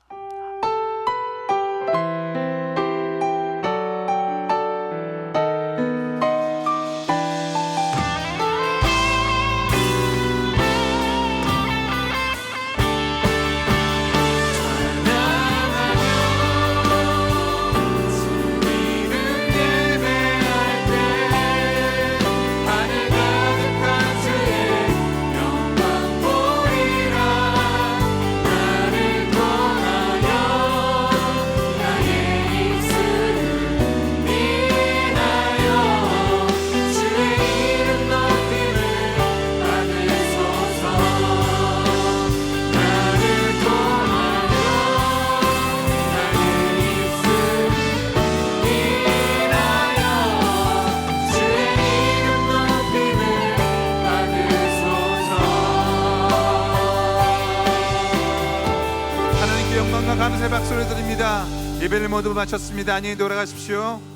감사의 박수를 드립니다. 예배를 모두 마쳤습니다. 안녕히 돌아가십시오.